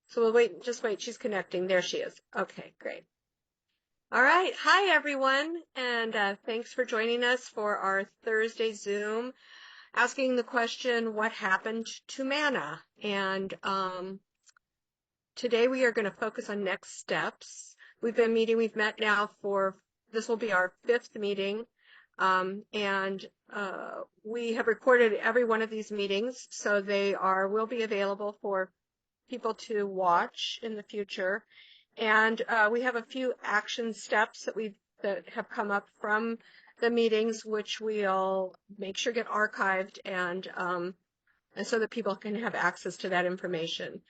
So we'll wait, just wait. She's connecting. There she is. Okay, great. All right. Hi, everyone. And thanks for joining us for our Thursday Zoom, asking the question, what happened to manna? And today we are going to focus on next steps. We've met now this will be our 5th meeting. And we have recorded every one of these meetings, so will be available for people to watch in the future. And we have a few action steps that have come up from the meetings, which we'll make sure get archived and so that people can have access to that information.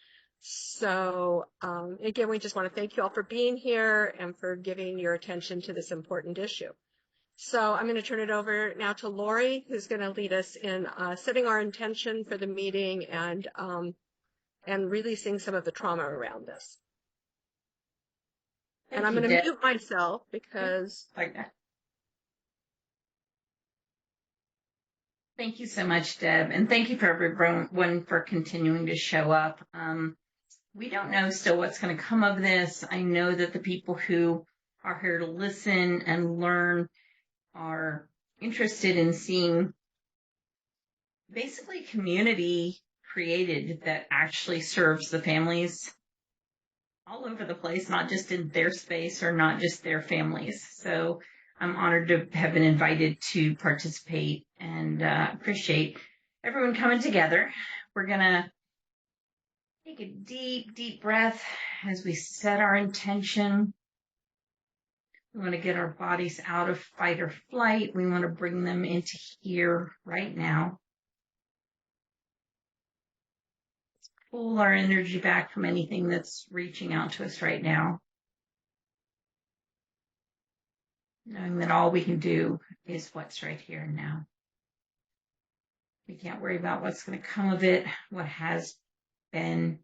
So again, we just want to thank you all for being here and for giving your attention to this important issue. So I'm going to turn it over now to Lori, who's going to lead us in setting our intention for the meeting and releasing some of the trauma around this. And I'm going to mute myself because... Thank you so much, Deb. And thank you for everyone for continuing to show up. We don't know still what's going to come of this. I know that the people who are here to listen and learn are interested in seeing basically community created that actually serves the families all over the place, not just in their space or not just their families. So I'm honored to have been invited to participate and appreciate everyone coming together. We're going to take a deep, deep breath as we set our intention. We want to get our bodies out of fight or flight. We want to bring them into here right now. Let's pull our energy back from anything that's reaching out to us right now. Knowing that all we can do is what's right here and now. We can't worry about what's going to come of it, what has been,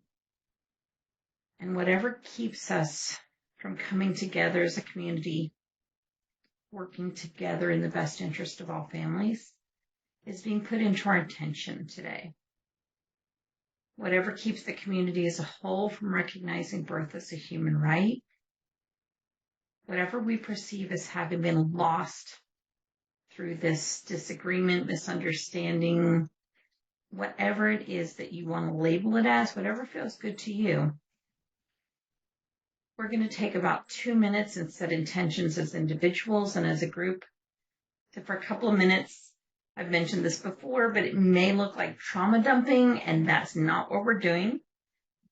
and whatever keeps us from coming together as a community, working together in the best interest of all families, is being put into our intention today. Whatever keeps the community as a whole from recognizing birth as a human right, whatever we perceive as having been lost through this disagreement, misunderstanding, whatever it is that you want to label it as, whatever feels good to you. We're going to take about 2 minutes and set intentions as individuals and as a group. So for a couple of minutes, I've mentioned this before, but it may look like trauma dumping, and that's not what we're doing.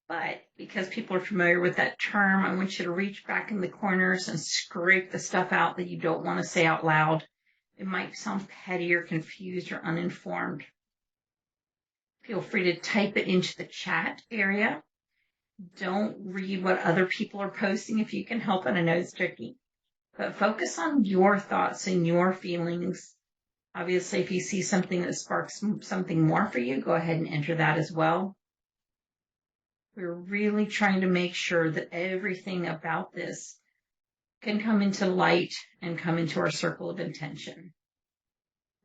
But because people are familiar with that term, I want you to reach back in the corners and scrape the stuff out that you don't want to say out loud. It might sound petty or confused or uninformed. Feel free to type it into the chat area. Don't read what other people are posting if you can help it. I know it's tricky. But focus on your thoughts and your feelings. Obviously, if you see something that sparks something more for you, go ahead and enter that as well. We're really trying to make sure that everything about this can come into light and come into our circle of intention.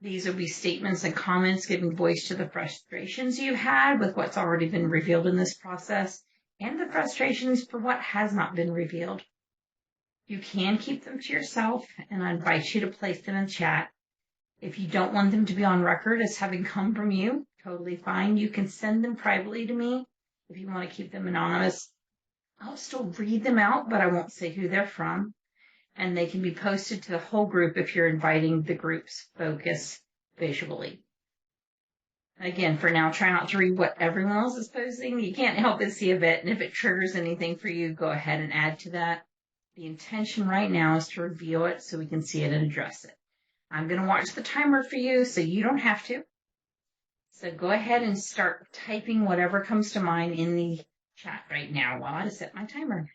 These will be statements and comments giving voice to the frustrations you had with what's already been revealed in this process and the frustrations for what has not been revealed. You can keep them to yourself, and I invite you to place them in chat. If you don't want them to be on record as having come from you, totally fine. You can send them privately to me if you want to keep them anonymous. I'll still read them out, but I won't say who they're from. And they can be posted to the whole group if you're inviting the group's focus visually. Again, for now, try not to read what everyone else is posting. You can't help but see a bit, and if it triggers anything for you, go ahead and add to that. The intention right now is to reveal it so we can see it and address it. I'm going to watch the timer for you, so you don't have to. So go ahead and start typing whatever comes to mind in the chat right now while I set my timer.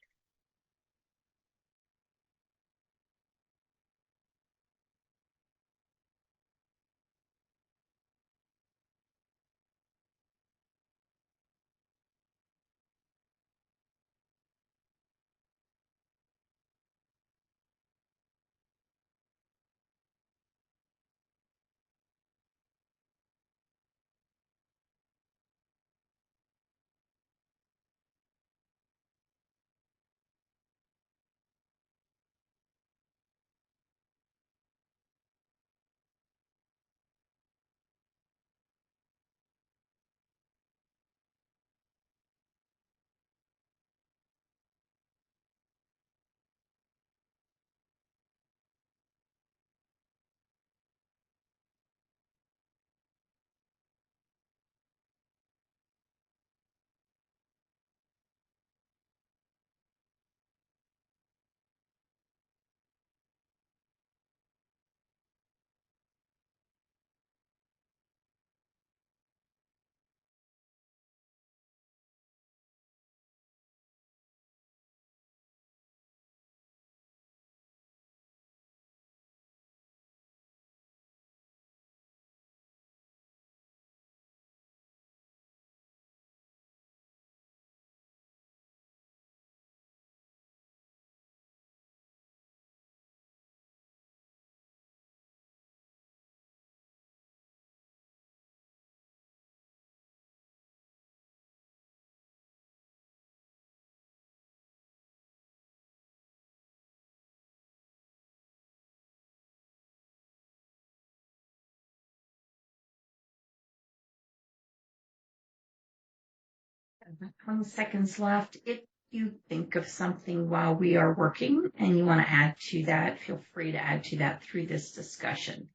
About 20 seconds left. If you think of something while we are working and you want to add to that, feel free to add to that through this discussion.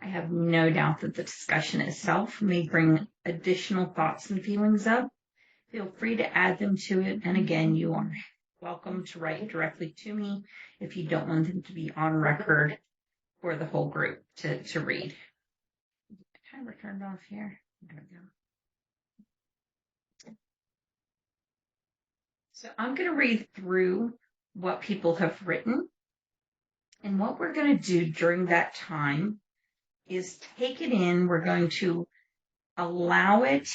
I have no doubt that the discussion itself may bring additional thoughts and feelings up. Feel free to add them to it. And again, you are welcome to write directly to me if you don't want them to be on record for the whole group to read. Timer turned off here. There we go. So I'm going to read through what people have written. And what we're going to do during that time is take it in. We're going to allow it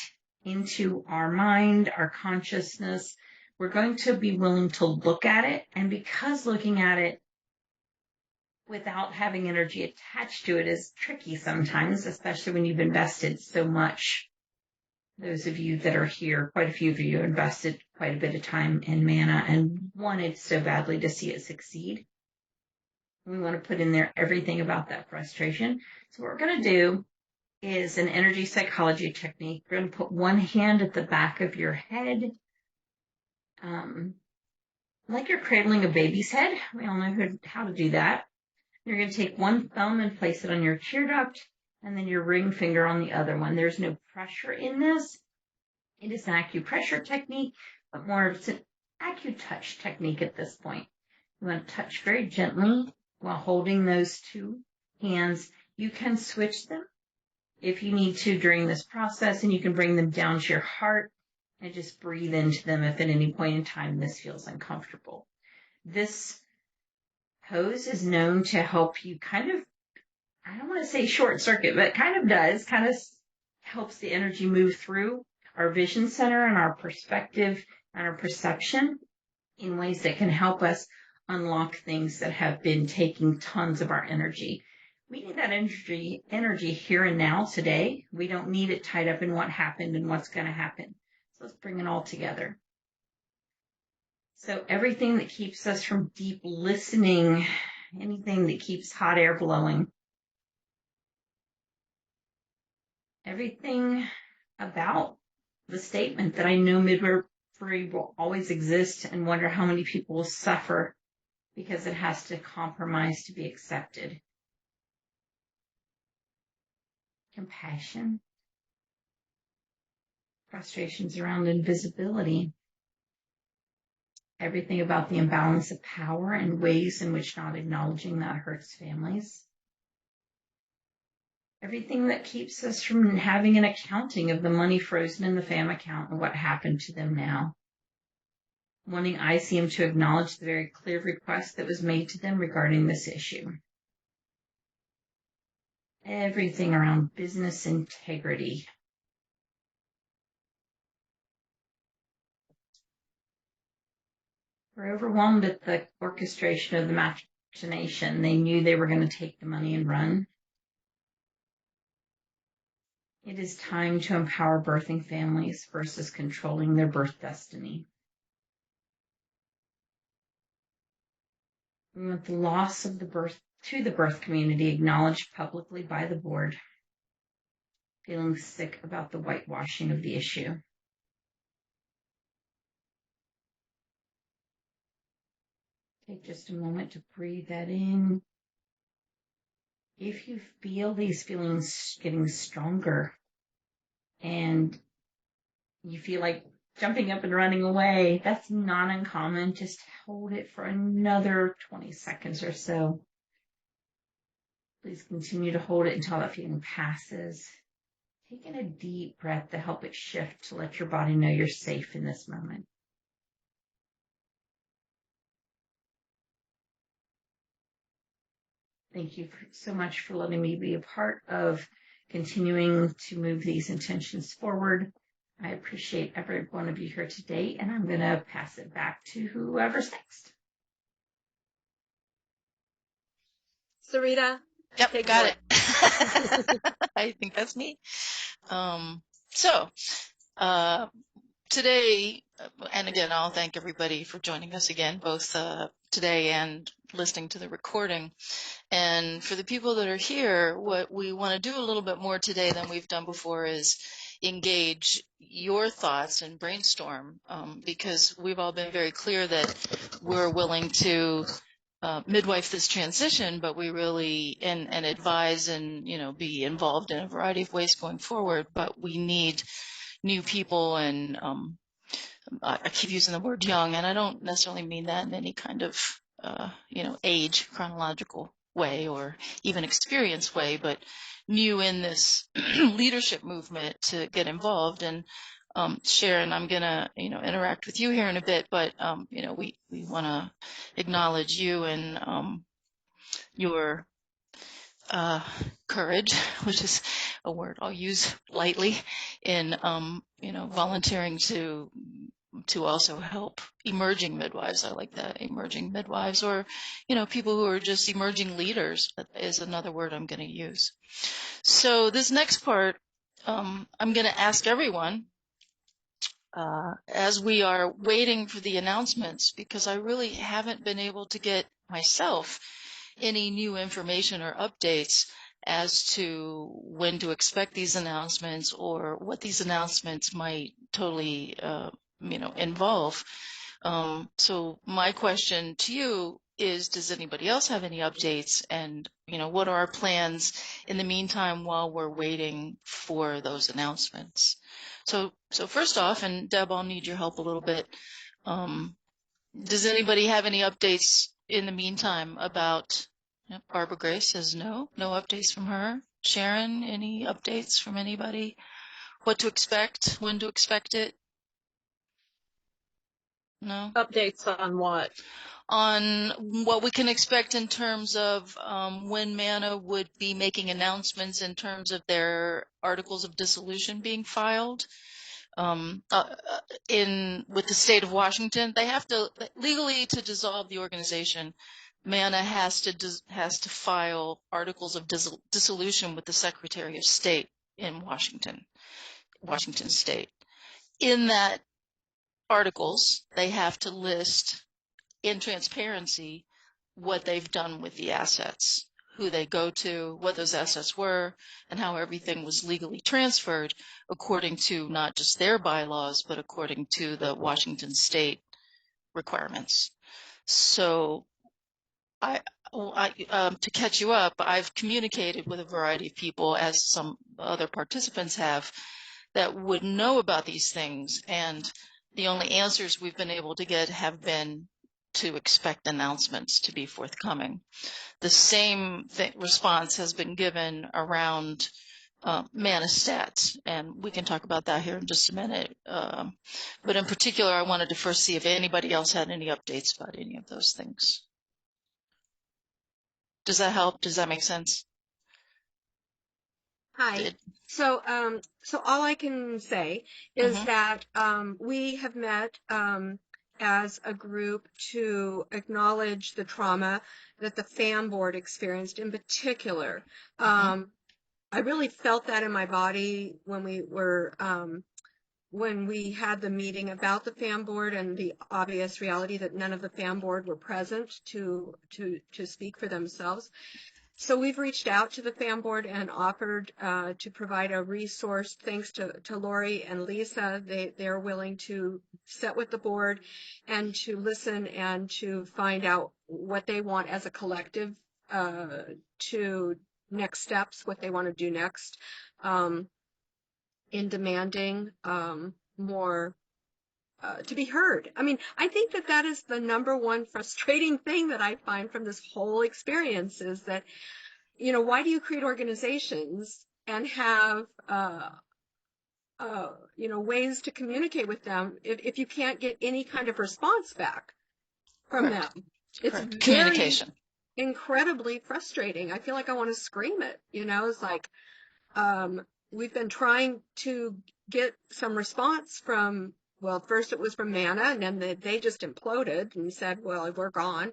into our mind, our consciousness. We're going to be willing to look at it. And because looking at it without having energy attached to it is tricky sometimes, especially when you've invested so much. Those of you that are here, quite a few of you invested quite a bit of time in Mana and wanted so badly to see it succeed. We want to put in there everything about that frustration. So what we're going to do is an energy psychology technique. We're going to put one hand at the back of your head, like you're cradling a baby's head. We all know how to do that. You're going to take one thumb and place it on your tear duct, and then your ring finger on the other one. There's no pressure in this. It is an acupressure technique, but more of an acutouch technique at this point. You want to touch very gently while holding those two hands. You can switch them if you need to during this process, and you can bring them down to your heart and just breathe into them if at any point in time this feels uncomfortable. This pose is known to help you kind of, I don't want to say short circuit, but it kind of helps the energy move through our vision center and our perspective and our perception in ways that can help us unlock things that have been taking tons of our energy. We need that energy here and now today. We don't need it tied up in what happened and what's going to happen. So let's bring it all together. So everything that keeps us from deep listening, anything that keeps hot air blowing, everything about the statement that I know midwifery will always exist and wonder how many people will suffer because it has to compromise to be accepted. Compassion, frustrations around invisibility, everything about the imbalance of power and ways in which not acknowledging that hurts families. Everything that keeps us from having an accounting of the money frozen in the FAM account and what happened to them now. Wanting ICM to acknowledge the very clear request that was made to them regarding this issue. Everything around business integrity. We're overwhelmed at the orchestration of the machination. They knew they were going to take the money and run. It is time to empower birthing families versus controlling their birth destiny. We want the loss of the birth to the birth community acknowledged publicly by the board. Feeling sick about the whitewashing of the issue. Take just a moment to breathe that in. If you feel these feelings getting stronger and you feel like jumping up and running away, that's not uncommon. Just hold it for another 20 seconds or so. Please continue to hold it until that feeling passes. Taking a deep breath to help it shift, to let your body know you're safe in this moment. Thank you so much for letting me be a part of continuing to move these intentions forward. I appreciate every one of you here today, and I'm going to pass it back to whoever's next. Sarita? Yep, got it. I think that's me. Today, and again, I'll thank everybody for joining us again, both today and listening to the recording. And for the people that are here, what we want to do a little bit more today than we've done before is engage your thoughts and brainstorm, because we've all been very clear that we're willing to midwife this transition, but we really and advise and be involved in a variety of ways going forward. But we need new people, and I keep using the word young, and I don't necessarily mean that in any kind of age chronological way or even experience way, but new in this leadership movement to get involved. And Sharon, I'm gonna interact with you here in a bit, but we want to acknowledge you and your courage, which is a word I'll use lightly, in volunteering to also help emerging midwives. I like that, emerging midwives, or people who are just emerging leaders is another word I'm going to use. So this next part, I'm going to ask everyone, as we are waiting for the announcements, because I really haven't been able to get myself any new information or updates as to when to expect these announcements or what these announcements might totally involve. So my question to you is, does anybody else have any updates? And what are our plans in the meantime while we're waiting for those announcements? So first off, and Deb, I'll need your help a little bit. Does anybody have any updates in the meantime about? Yep, Barbara Grace says no updates from her. Sharon, any updates from anybody? What to expect? When to expect it? No? Updates on what? On what we can expect in terms of when MANA would be making announcements in terms of their articles of dissolution being filed. With the state of Washington, they have to legally, to dissolve the organization, MANA has to file articles of dissolution with the Secretary of State in Washington State. In that articles, they have to list in transparency what they've done with the assets, who they go to, what those assets were, and how everything was legally transferred according to not just their bylaws, but according to the Washington State requirements. So to catch you up, I've communicated with a variety of people, as some other participants have, that would know about these things, and the only answers we've been able to get have been to expect announcements to be forthcoming. The same response has been given around MANAstat, and we can talk about that here in just a minute. But in particular, I wanted to first see if anybody else had any updates about any of those things. Does that help? Does that make sense? Hi. So all I can say is that we have met as a group to acknowledge the trauma that the FAM board experienced in particular. I really felt that in my body when we had the meeting about the FAM board, and the obvious reality that none of the FAM board were present to speak for themselves. So we've reached out to the FAM board and offered to provide a resource. Thanks to Lori and Lisa, they're willing to sit with the board and to listen and to find out what they want as a collective to next steps, what they want to do next in demanding more to be heard. I mean, I think that is the number one frustrating thing that I find from this whole experience, is that, why do you create organizations and have, ways to communicate with them if you can't get any kind of response back from them? It's communication. Incredibly frustrating. I feel like I want to scream it. It's like, we've been trying to get some response from, well, first it was from MANA, and then they just imploded and said, well, we're gone.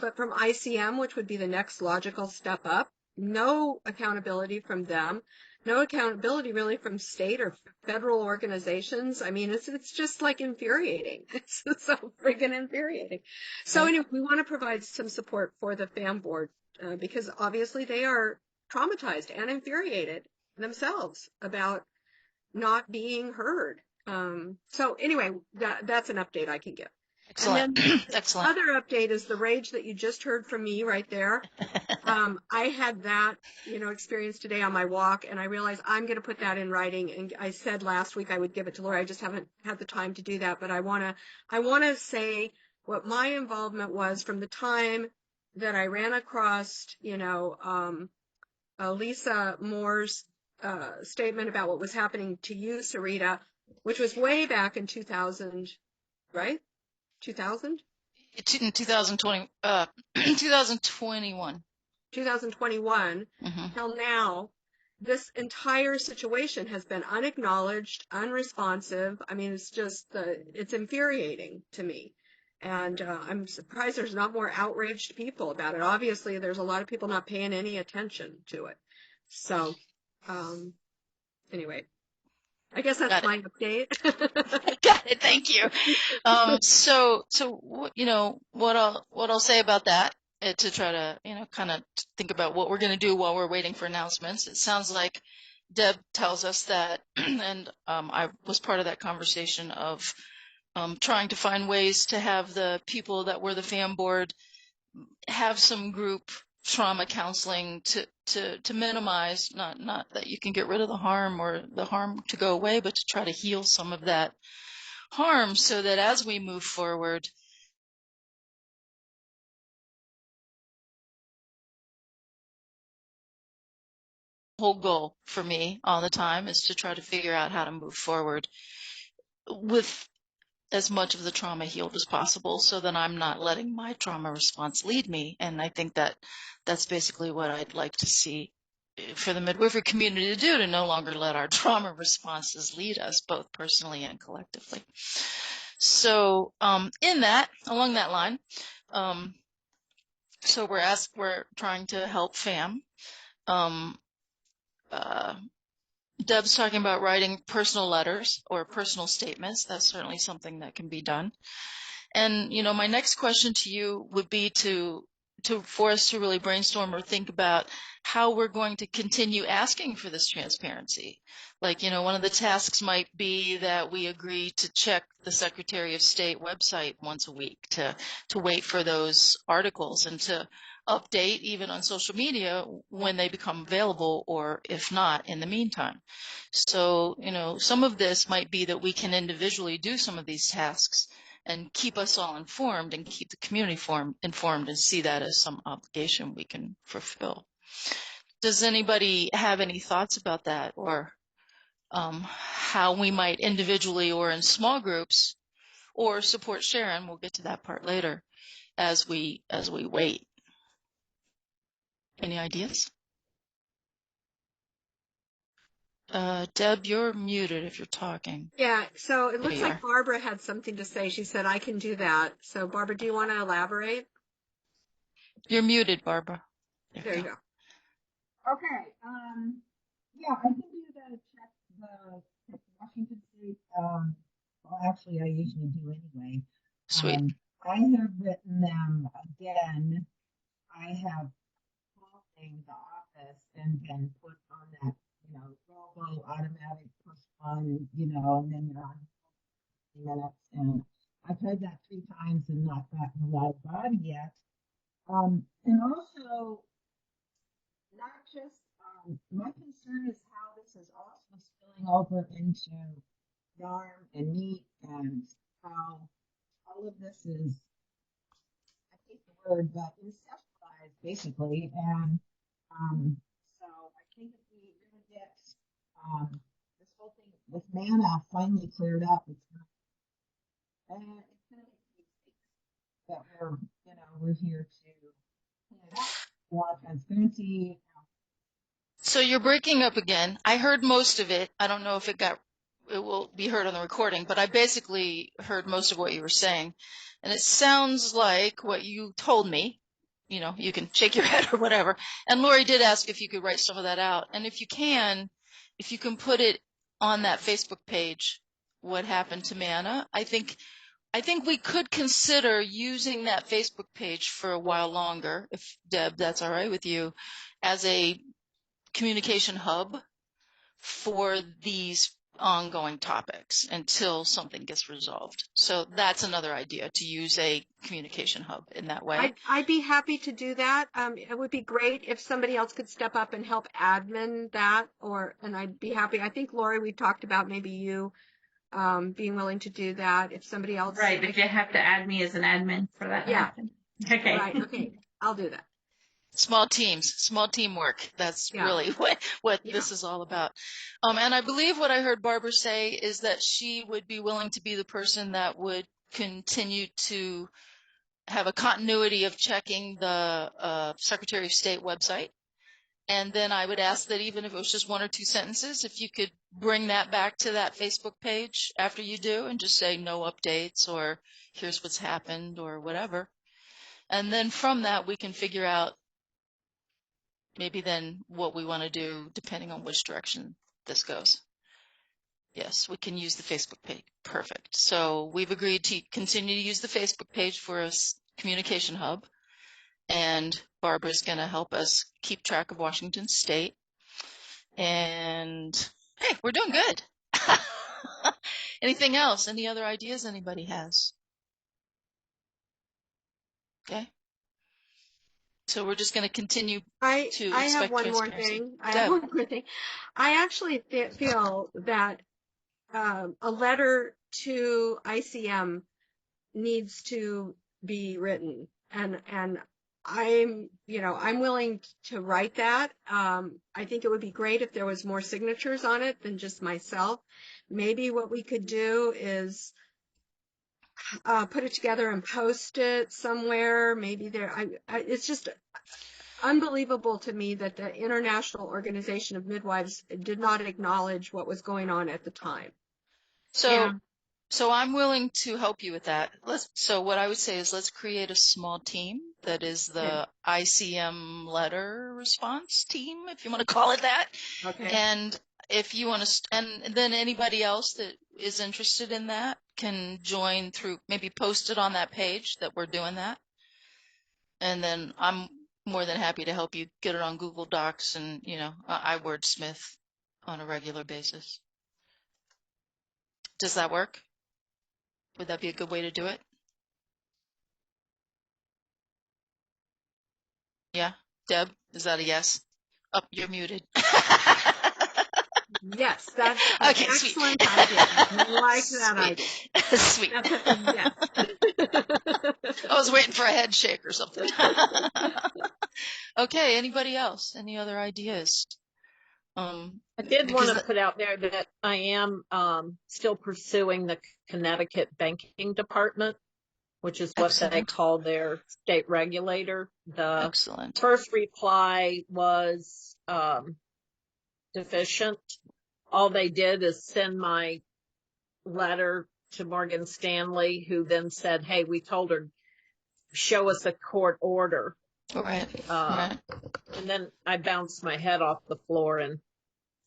But from ICM, which would be the next logical step up, no accountability from them, no accountability really from state or federal organizations. I mean, it's just like infuriating. It's so freaking infuriating. So anyway, we want to provide some support for the FAM board because obviously they are traumatized and infuriated themselves about not being heard. So anyway, that's an update I can give. Excellent. And then Excellent. other update is the rage that you just heard from me right there. I had that, experience today on my walk, and I realized I'm going to put that in writing. And I said last week I would give it to Lori. I just haven't had the time to do that, but I want to say what my involvement was from the time that I ran across, Lisa Moore's statement about what was happening to you, Sarita, which was way back in 2000, right? 2000? In 2020, 2021. 2021 till now, this entire situation has been unacknowledged, unresponsive. I mean, it's infuriating to me. And I'm surprised there's not more outraged people about it. Obviously, there's a lot of people not paying any attention to it. So, anyway, I guess that's my update. Got it. Thank you. So what I'll say about that to try to kind of think about what we're going to do while we're waiting for announcements. It sounds like Deb tells us that, and I was part of that conversation of trying to find ways to have the people that were the FAM board have some group trauma counseling to minimize, not that you can get rid of the harm or the harm to go away, but to try to heal some of that harm so that as we move forward, the whole goal for me all the time is to try to figure out how to move forward with as much of the trauma healed as possible so that I'm not letting my trauma response lead me. And I think that's basically what I'd like to see for the midwifery community to do, to no longer let our trauma responses lead us, both personally and collectively. So along that line, so we're trying to help FAM. Deb's talking about writing personal letters or personal statements. That's certainly something that can be done. And, my next question to you would be for us to really brainstorm or think about how we're going to continue asking for this transparency. Like, one of the tasks might be that we agree to check the Secretary of State website once a week to wait for those articles and to update even on social media when they become available, or if not, in the meantime. So, some of this might be that we can individually do some of these tasks and keep us all informed and keep the community informed and see that as some obligation we can fulfill. Does anybody have any thoughts about that, or how we might individually or in small groups or support Sharon? We'll get to that part later as we wait. Any ideas? Deb, you're muted if you're talking. Yeah, so it looks like Barbara had something to say. She said, I can do that. So Barbara, do you want to elaborate? You're muted, Barbara. There you go. Okay. Yeah, I can do the check the Washington State. Well, actually, I usually do anyway. Sweet. I have written them again. I have called the office and then put on that, robo automatic push one, and then you're on minutes. And I've tried that 3 times and not gotten a live body yet. And also, not just, my concern is how this is also spilling over into yarn and meat, and how all of this is, I hate the word, but incestualized basically. And so I think if we really get this whole thing with MANA finally cleared up, it's gonna be that we're here to clean it up, more transparency. So you're breaking up again. I heard most of it. I don't know if it will be heard on the recording, but I basically heard most of what you were saying. And it sounds like what you told me. You can shake your head or whatever. And Lori did ask if you could write some of that out. And if you can put it on that Facebook page, what happened to MANA, I think we could consider using that Facebook page for a while longer, if Deb, that's all right with you, as a communication hub for these ongoing topics until something gets resolved. So that's another idea, to use a communication hub in that way. I'd be happy to do that. It would be great if somebody else could step up and help admin that, and I'd be happy. I think, Lori, we talked about maybe you being willing to do that if somebody else. Right, but you have to add me as an admin for that to happen. Okay. Right. Okay. I'll do that. Small teams, small teamwork. That's really what this is all about. And I believe what I heard Barbara say is that she would be willing to be the person that would continue to have a continuity of checking the Secretary of State website. And then I would ask that even if it was just 1 or 2 sentences, if you could bring that back to that Facebook page after you do and just say no updates or here's what's happened or whatever. And then from that, we can figure out maybe then what we want to do depending on which direction this goes. Yes, we can use the Facebook page. Perfect. So we've agreed to continue to use the Facebook page for a communication hub. And Barbara's going to help us keep track of Washington State. And hey, we're doing good. Anything else? Any other ideas anybody has? Okay. So we're just going to continue I expect have one more transparency. thing. I Deb. have one more thing. I actually feel that a letter to ICM needs to be written, and I'm willing to write that. I think it would be great if there was more signatures on it than just myself. Maybe what we could do is put it together and post it somewhere. Maybe it's just unbelievable to me that the International Organization of Midwives did not acknowledge what was going on at the time. So I'm willing to help you with that. So what I would say is let's create a small team that is the ICM letter response team, if you want to call it that. Okay. And if you want to, and then anybody else that is interested in that can join through, maybe post it on that page that we're doing that. And then I'm more than happy to help you get it on Google Docs, and I wordsmith on a regular basis. Does that work? Would that be a good way to do it? Yeah. Deb, is that a yes? Oh, you're muted. Yes, that's an Okay, excellent sweet. idea. I like that idea. Sweet. Yes. I was waiting for a head shake or something. Okay, anybody else? Any other ideas? I did want to put out there that I am still pursuing the Connecticut Banking Department, which is what they call their state regulator. The first reply was deficient. All they did is send my letter to Morgan Stanley, who then said, hey, we told her, show us a court order. Right. And then I bounced my head off the floor in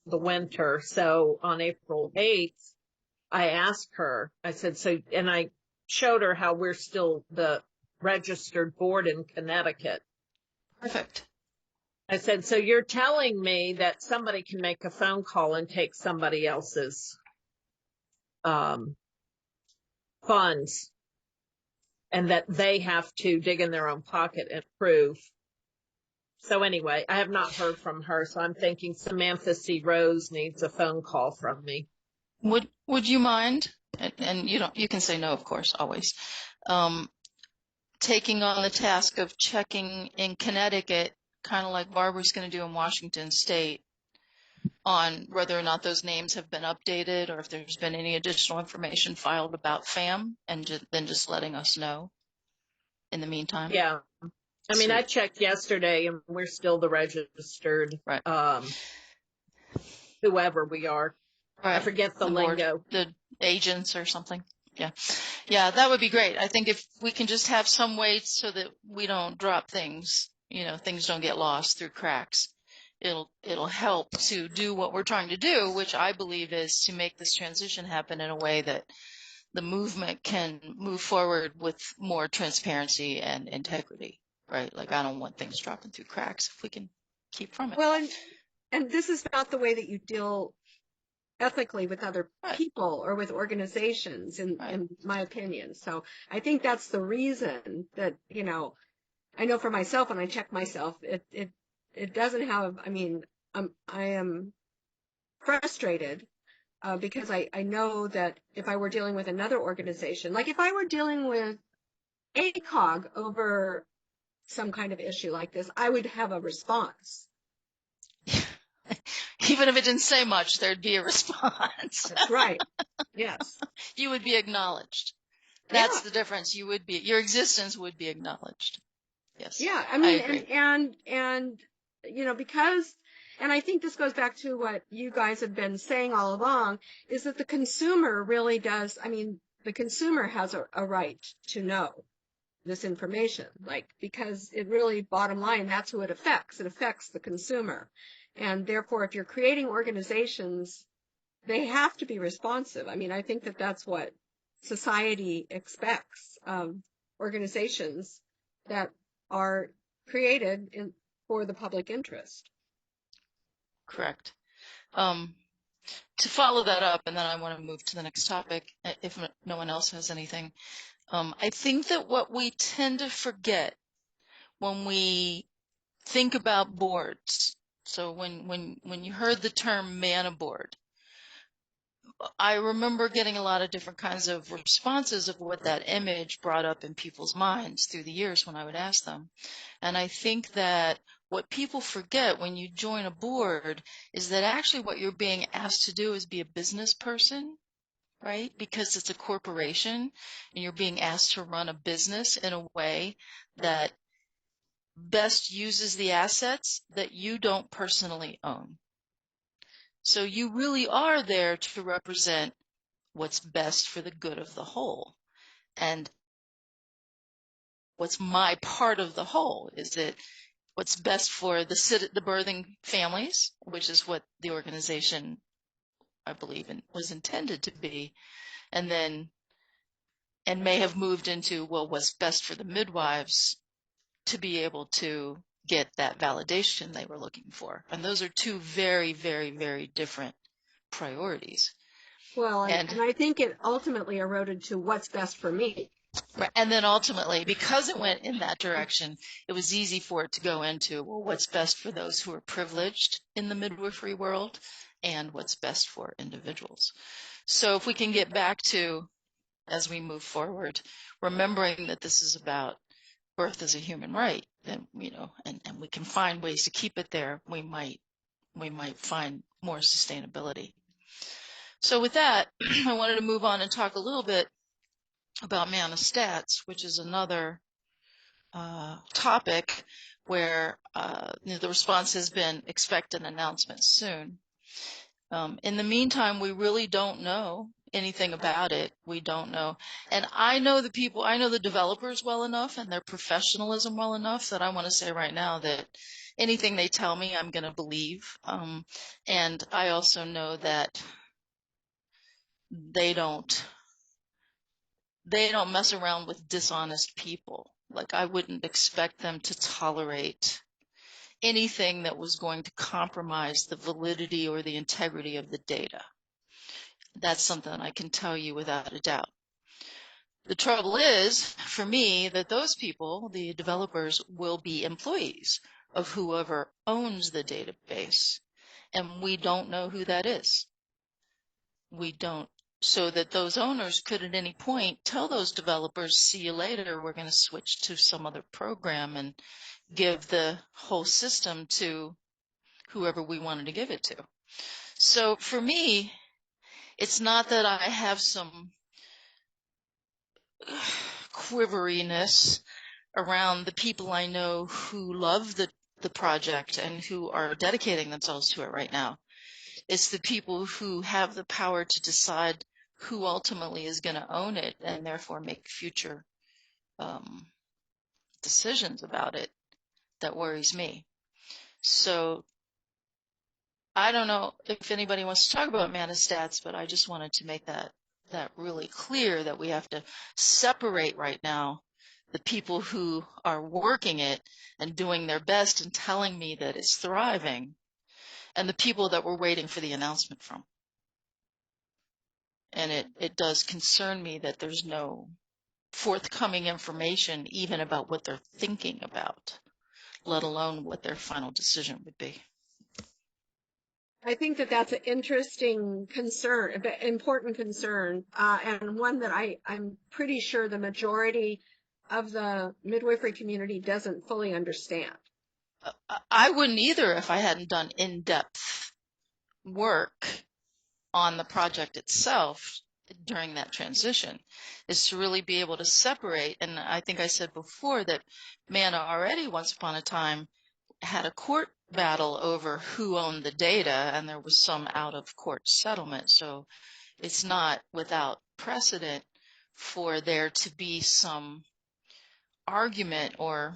the winter. So on April 8th, I asked her, I said, and I showed her how we're still the registered board in Connecticut. Perfect. I said, so you're telling me that somebody can make a phone call and take somebody else's funds, and that they have to dig in their own pocket and prove. So anyway, I have not heard from her, so I'm thinking Samantha C. Rose needs a phone call from me. Would you mind? And you can say no, of course, always. Taking on the task of checking in Connecticut, kind of like Barbara's going to do in Washington State, on whether or not those names have been updated or if there's been any additional information filed about FAM, and then just letting us know in the meantime. Yeah. I mean, I checked yesterday and we're still the registered, whoever we are. Right. I forget the lingo. Board, the agents or something. Yeah. Yeah, that would be great. I think if we can just have some way so that we don't drop things, things don't get lost through cracks. It'll help to do what we're trying to do, which I believe is to make this transition happen in a way that the movement can move forward with more transparency and integrity, right? Like, I don't want things dropping through cracks if we can keep from it. Well, and this is not the way that you deal ethically with other Right. people or with organizations, Right. in my opinion. So I think that's the reason that, I know for myself, when I check myself, it doesn't have, I am frustrated because I know that if I were dealing with another organization, like if I were dealing with ACOG over some kind of issue like this, I would have a response. Even if it didn't say much, there'd be a response. That's right. Yes. You would be acknowledged. Yeah. That's the difference. Your existence would be acknowledged. Yes. Yeah. I I mean, agree. and because, and I think this goes back to what you guys have been saying all along, is that the consumer really does, the consumer has a right to know this information, because it really, bottom line, that's who it affects. It affects the consumer. And therefore, if you're creating organizations, they have to be responsive. I think that that's what society expects of organizations that are created for the public interest. Correct. To follow that up, and then I want to move to the next topic, if no one else has anything. I think that what we tend to forget when we think about boards, so when you heard the term MANA board, I remember getting a lot of different kinds of responses of what that image brought up in people's minds through the years when I would ask them. And I think that what people forget when you join a board is that actually what you're being asked to do is be a business person, right? Because it's a corporation and you're being asked to run a business in a way that best uses the assets that you don't personally own. So you really are there to represent what's best for the good of the whole. And what's my part of the whole? Is it what's best for the birthing families, which is what the organization, I believe, was intended to be, and may have moved into, well, what's best for the midwives to be able to get that validation they were looking for. And those are two very, very, very different priorities. Well, and I think it ultimately eroded to what's best for me. Right. And then ultimately, because it went in that direction, it was easy for it to go into, well, what's best for those who are privileged in the midwifery world and what's best for individuals. So if we can get back to, as we move forward, remembering that this is about birth as a human right, then, and we can find ways to keep it there, we might find more sustainability. So with that, I wanted to move on and talk a little bit about MANA Stats, which is another topic where the response has been expect an announcement soon. In the meantime, we really don't know anything about it. We don't know. And I know the developers well enough and their professionalism well enough that I want to say right now that anything they tell me, I'm going to believe. And I also know that they don't mess around with dishonest people. Like, I wouldn't expect them to tolerate anything that was going to compromise the validity or the integrity of the data. That's something I can tell you without a doubt. The trouble is, for me, that those people, the developers, will be employees of whoever owns the database. And we don't know who that is. We don't. So that those owners could at any point tell those developers, see you later, we're going to switch to some other program and give the whole system to whoever we wanted to give it to. So for me, it's not that I have some quiveriness around the people I know who love the project and who are dedicating themselves to it right now. It's the people who have the power to decide who ultimately is going to own it and therefore make future decisions about it that worries me. So I don't know if anybody wants to talk about MANA Stats, but I just wanted to make that really clear, that we have to separate right now the people who are working it and doing their best and telling me that it's thriving, and the people that we're waiting for the announcement from. And it does concern me that there's no forthcoming information even about what they're thinking about, let alone what their final decision would be. I think that that's an interesting concern, an important concern, and one that I'm pretty sure the majority of the midwifery community doesn't fully understand. I wouldn't either if I hadn't done in-depth work on the project itself during that transition, is to really be able to separate. And I think I said before that MANA already once upon a time had a court battle over who owned the data, and there was some out of court settlement. So it's not without precedent for there to be some argument or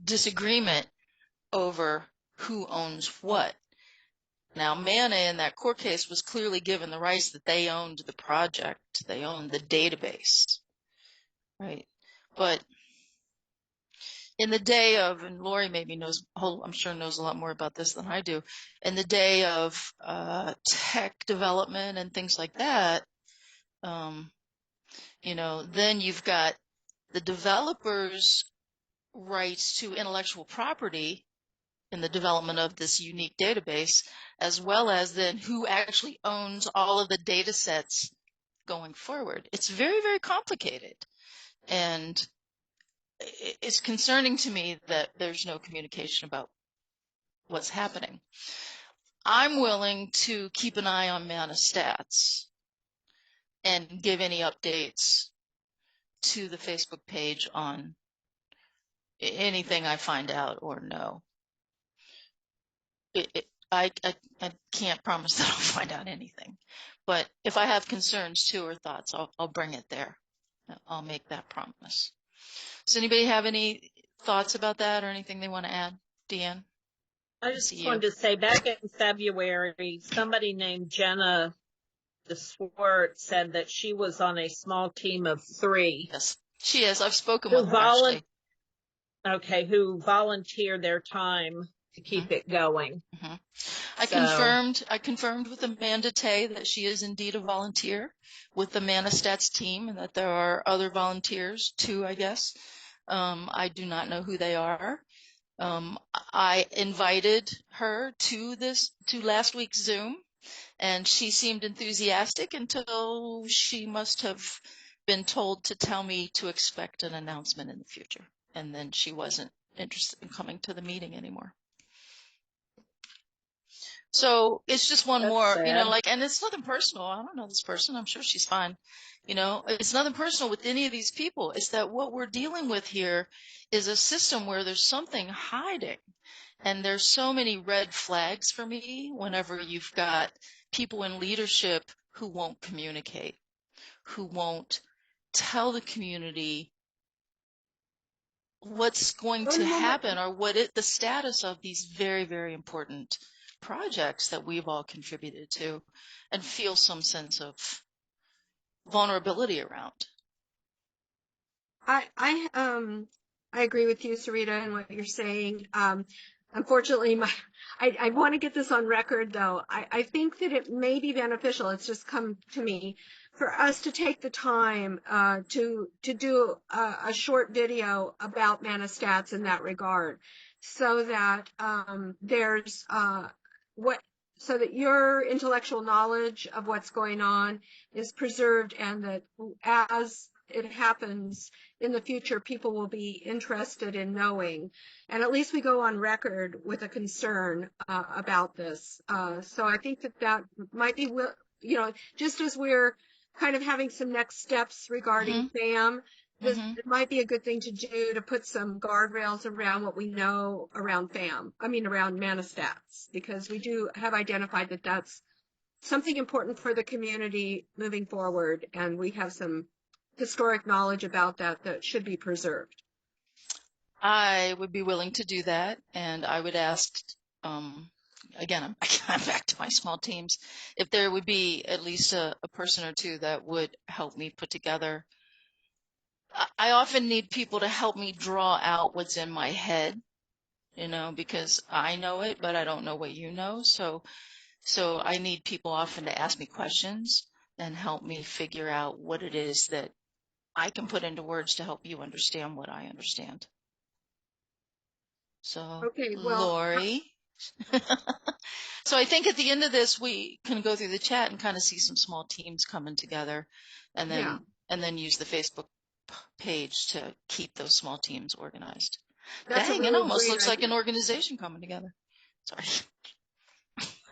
disagreement over who owns what. Now, MANA in that court case was clearly given the rights that they owned the project, they owned the database, right? But in the day of, and Lori maybe knows, I'm sure knows a lot more about this than I do, in the day of tech development and things like that, then you've got the developers' rights to intellectual property in the development of this unique database, as well as then who actually owns all of the data sets going forward. It's very, very complicated. And it's concerning to me that there's no communication about what's happening. I'm willing to keep an eye on MANA stats and give any updates to the Facebook page on anything I find out or know. I can't promise that I'll find out anything, but if I have concerns too or thoughts, I'll bring it there. I'll make that promise. Does anybody have any thoughts about that or anything they want to add? Deanne? I just wanted to say, back in February, somebody named Jenna DeSwart said that she was on a small team of 3. Yes, she is. I've spoken with her, actually. Okay, who volunteered their time to keep it going. Mm-hmm. I confirmed with Amanda Tay that she is indeed a volunteer with the MANAstats team, and that there are other volunteers too, I guess. I do not know who they are. I invited her to last week's Zoom, and she seemed enthusiastic until she must have been told to tell me to expect an announcement in the future. And then she wasn't interested in coming to the meeting anymore. So it's just one more, sad. and it's nothing personal. I don't know this person. I'm sure she's fine. It's nothing personal with any of these people. It's that what we're dealing with here is a system where there's something hiding. And there's so many red flags for me whenever you've got people in leadership who won't communicate, who won't tell the community what's going to happen or the status of these very, very important projects that we've all contributed to, and feel some sense of vulnerability around. I agree with you, Sarita, and what you're saying. Unfortunately, I want to get this on record, though. I think that it may be beneficial. It's just come to me for us to take the time to do a short video about MANAstats in that regard, so that so that your intellectual knowledge of what's going on is preserved, and that as it happens in the future, people will be interested in knowing, and at least we go on record with a concern about this. So I think that might be, just as we're kind of having some next steps regarding FAM, it might be a good thing to do, to put some guardrails around what we know around around MANAstats, because we do have identified that that's something important for the community moving forward, and we have some historic knowledge about that should be preserved. I would be willing to do that, and I would ask, again, I'm back to my small teams, if there would be at least a person or two that would help me put together. I often need people to help me draw out what's in my head, because I know it, but I don't know what you know. So I need people often to ask me questions and help me figure out what it is that I can put into words to help you understand what I understand. So, Okay, well, Lori. So I think at the end of this, we can go through the chat and kind of see some small teams coming together, and yeah, then use the Facebook page to keep those small teams organized. that's a Dang, it really almost great looks like idea. an organization coming together. Sorry.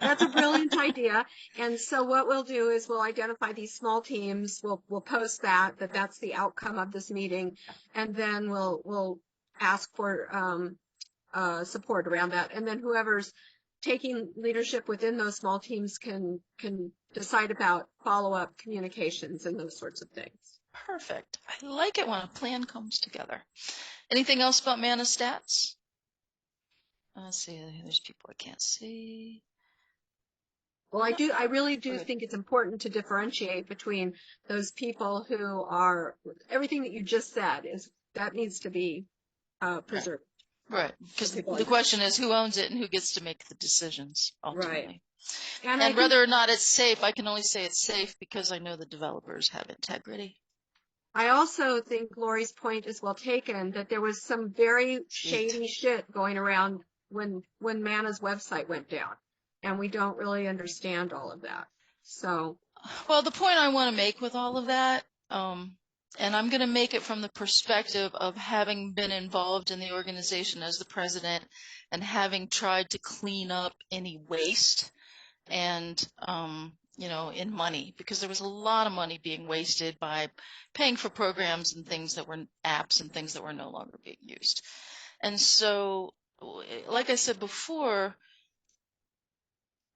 That's a brilliant idea. And so what we'll do is we'll identify these small teams. We'll post that's the outcome of this meeting, and then we'll ask for support around that. And then whoever's taking leadership within those small teams can decide about follow-up communications and those sorts of things. Perfect. I like it when a plan comes together. Anything else about mana stats? Let's see. There's people I can't see. Well, I really do Good. think it's important to differentiate between those people who are, everything that you just said that needs to be preserved. Right. Because People the like question is who owns it and who gets to make the decisions ultimately. Right. And I And think, whether or not it's safe, I can only say it's safe because I know the developers have integrity. I also think Lori's point is well taken, that there was some very shady shit going around when Mana's website went down, and we don't really understand all of that. So, Well, the point I want to make with all of that, and I'm going to make it from the perspective of having been involved in the organization as the president and having tried to clean up any waste and, in money, because there was a lot of money being wasted by paying for programs and things that were apps and things that were no longer being used. And so, like I said before,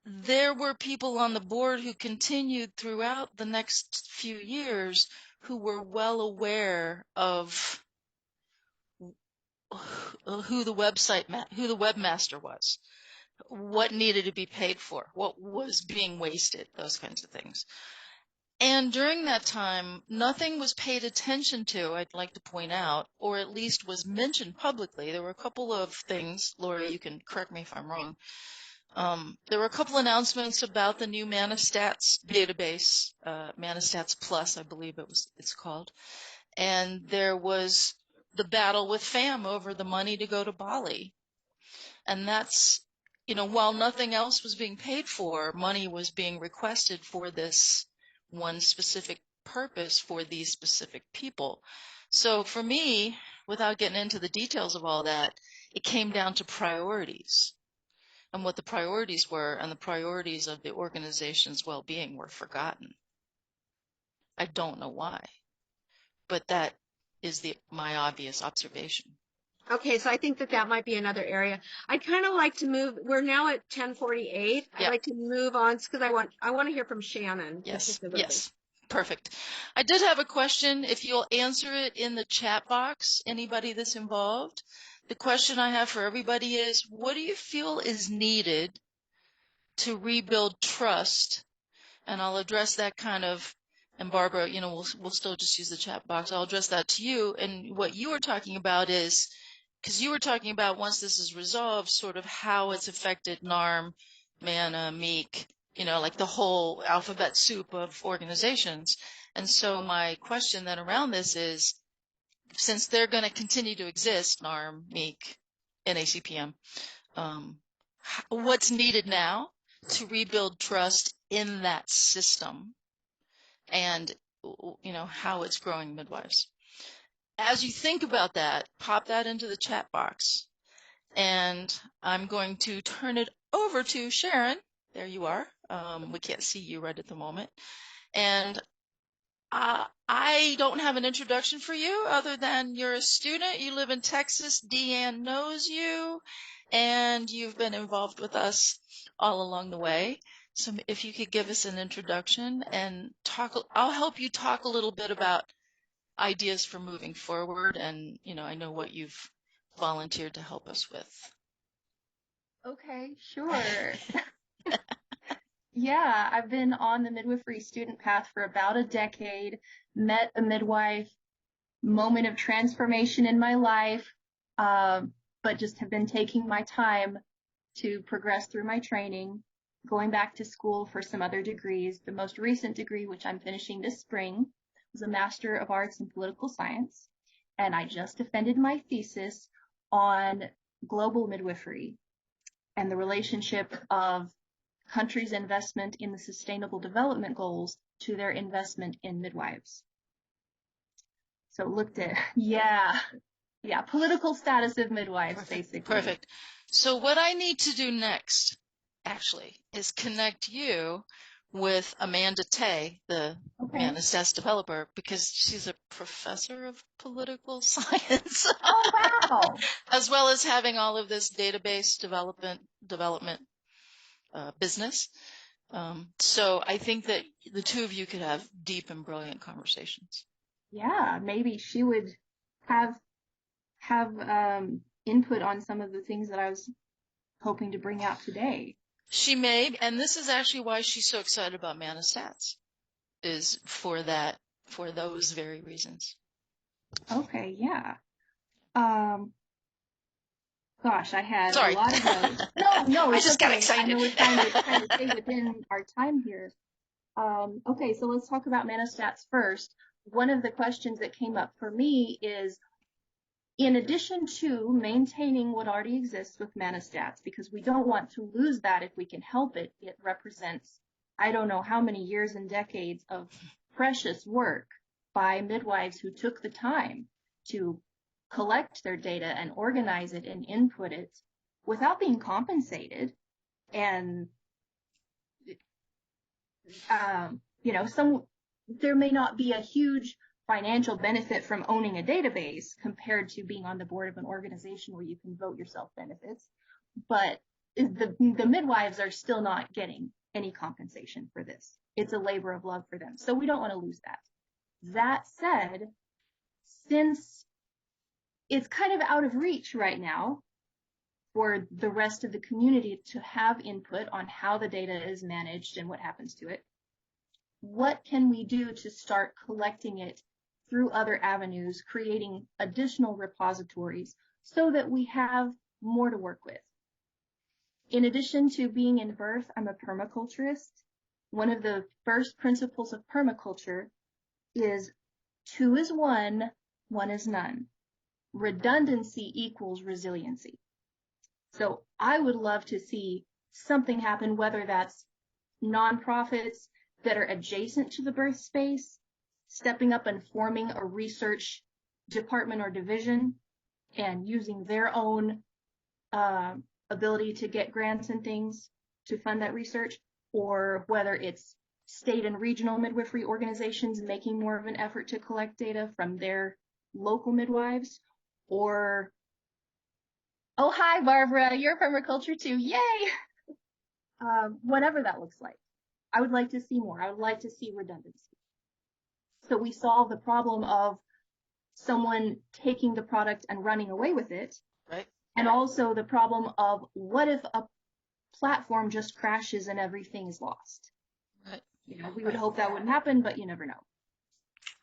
there were people on the board who continued throughout the next few years who were well aware of who the webmaster was, what needed to be paid for, what was being wasted, those kinds of things. And during that time, nothing was paid attention to, I'd like to point out, or at least was mentioned publicly. There were a couple of things, Lori, you can correct me if I'm wrong. There were a couple announcements about the new ManaStats database, ManaStats Plus, I believe it's called. And there was the battle with FAM over the money to go to Bali. And that's, while nothing else was being paid for, money was being requested for this one specific purpose for these specific people. So for me, without getting into the details of all that, it came down to priorities. And what the priorities were, and the priorities of the organization's well-being were forgotten. I don't know why, but that is my obvious observation. okay, so I think that might be another area. I'd kind of like to move. We're now at 10:48. I'd like to move on because I want to hear from Shannon. Yes, particularly. yes, perfect. I did have a question. If you'll answer it in the chat box, anybody that's involved. The question I have for everybody is, what do you feel is needed to rebuild trust? And I'll address that kind of, and Barbara, we'll still just use the chat box. I'll address that to you. And what you were talking about is, because you were talking about once this is resolved, sort of how it's affected NARM, MANA, MEEK, like the whole alphabet soup of organizations. And so my question then around this is, since they're going to continue to exist, NARM, MEEK, NACPM, what's needed now to rebuild trust in that system and, how it's growing midwives? As you think about that, pop that into the chat box. And I'm going to turn it over to Sharon. There you are. We can't see you right at the moment. And I don't have an introduction for you other than you're a student, you live in Texas, Deanne knows you, and you've been involved with us all along the way. So if you could give us an introduction and I'll help you talk a little bit about ideas for moving forward, and I know what you've volunteered to help us with. Okay, sure. Yeah, I've been on the midwifery student path for about a decade, met a midwife, moment of transformation in my life, but just have been taking my time to progress through my training. going back to school for some other degrees. The most recent degree, which I'm finishing this spring, was a Master of Arts in Political Science. And I just defended my thesis on global midwifery and the relationship of countries' investment in the Sustainable Development Goals to their investment in midwives. So looked at, yeah, political status of midwives, basically. Perfect. So what I need to do next, actually, is connect you with Amanda Tay, the Okay. Manastats developer, because she's a professor of political science, Oh, wow. as well as having all of this database development business. So I think that the two of you could have deep and brilliant conversations. Yeah, maybe she would have input on some of the things that I was hoping to bring out today. She may, and this is actually why she's so excited about Manastats, is for those very reasons. Okay, yeah. Gosh, I had Sorry. a lot of notes. No, I it's just got okay. excited. I know we're trying to stay within our time here. Okay, so let's talk about Manastats first. One of the questions that came up for me is, in addition to maintaining what already exists with Manastats, because we don't want to lose that if we can help it, it represents, I don't know how many years and decades of precious work by midwives who took the time to collect their data and organize it and input it without being compensated. And, there may not be a huge financial benefit from owning a database compared to being on the board of an organization where you can vote yourself benefits, but the midwives are still not getting any compensation for this. It's a labor of love for them, so we don't want to lose that. That said, since it's kind of out of reach right now for the rest of the community to have input on how the data is managed and what happens to it, what can we do to start collecting it through other avenues, creating additional repositories so that we have more to work with? In addition to being in birth, I'm a permaculturist. One of the first principles of permaculture is 2 is 1, 1 is none. Redundancy equals resiliency. So I would love to see something happen, whether that's nonprofits that are adjacent to the birth space, stepping up and forming a research department or division and using their own ability to get grants and things to fund that research, or whether it's state and regional midwifery organizations making more of an effort to collect data from their local midwives, or, oh, hi, Barbara, you're permaculture too, yay! Whatever that looks like. I would like to see more. I would like to see redundancy. So we solve the problem of someone taking the product and running away with it. Right. And also the problem of, what if a platform just crashes and everything is lost? Right. We would hope that wouldn't happen, but you never know.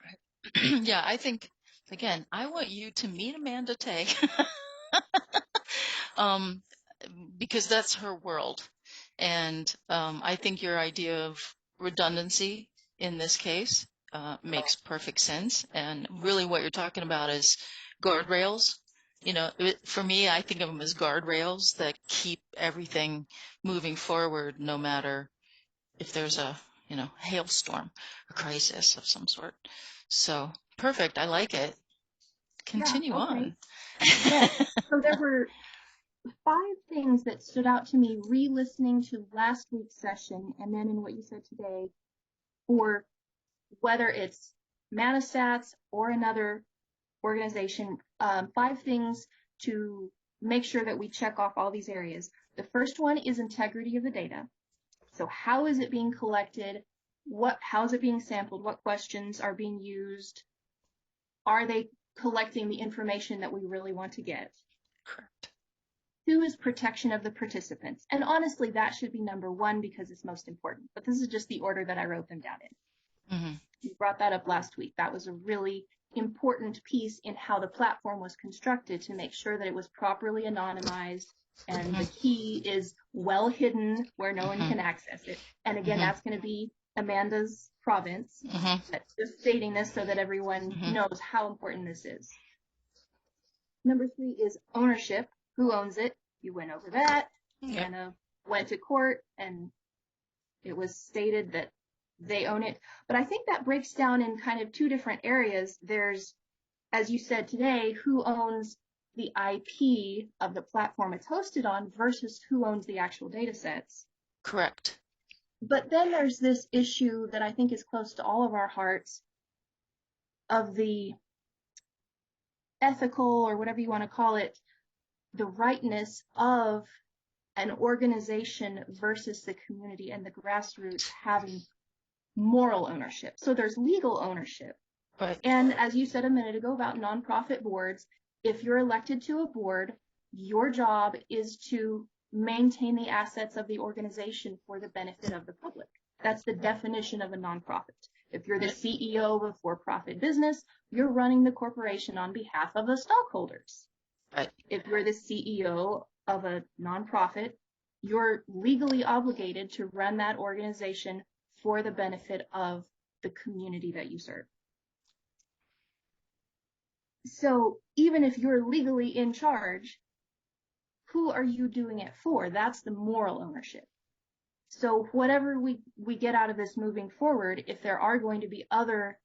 Right. Yeah, I think, again, I want you to meet Amanda Tay because that's her world. And I think your idea of redundancy in this case makes perfect sense. And really what you're talking about is guardrails. For me, I think of them as guardrails that keep everything moving forward, no matter if there's a, hailstorm, a crisis of some sort. So perfect. I like it. Continue on. Yes. So there were 5 things that stood out to me re-listening to last week's session and then in what you said today, for whether it's Manastats or another organization, 5 things to make sure that we check off all these areas. The first one is integrity of the data. So how is it being collected? How is it being sampled? What questions are being used? Are they collecting the information that we really want to get? Correct. 2 is protection of the participants. And honestly, that should be number 1 because it's most important. But this is just the order that I wrote them down in. Mm-hmm. You brought that up last week. That was a really important piece in how the platform was constructed to make sure that it was properly anonymized and the key is well hidden where no one can access it. And again, that's going to be Amanda's province. But just stating this so that everyone knows how important this is. Number 3 is ownership. Who owns it? You went over that. Anna went to court and it was stated that they own it. But I think that breaks down in kind of 2 different areas. There's, as you said today, who owns the IP of the platform it's hosted on versus who owns the actual data sets. Correct. But then there's this issue that I think is close to all of our hearts of the ethical, or whatever you want to call it, the rightness of an organization versus the community and the grassroots having moral ownership. So there's legal ownership. Right. And as you said a minute ago about nonprofit boards, if you're elected to a board, your job is to maintain the assets of the organization for the benefit of the public. That's the definition of a nonprofit. If you're the CEO of a for-profit business, you're running the corporation on behalf of the stockholders. Right. If you're the CEO of a nonprofit, you're legally obligated to run that organization for the benefit of the community that you serve. So even if you're legally in charge, who are you doing it for? That's the moral ownership. So whatever we get out of this moving forward, if there are going to be other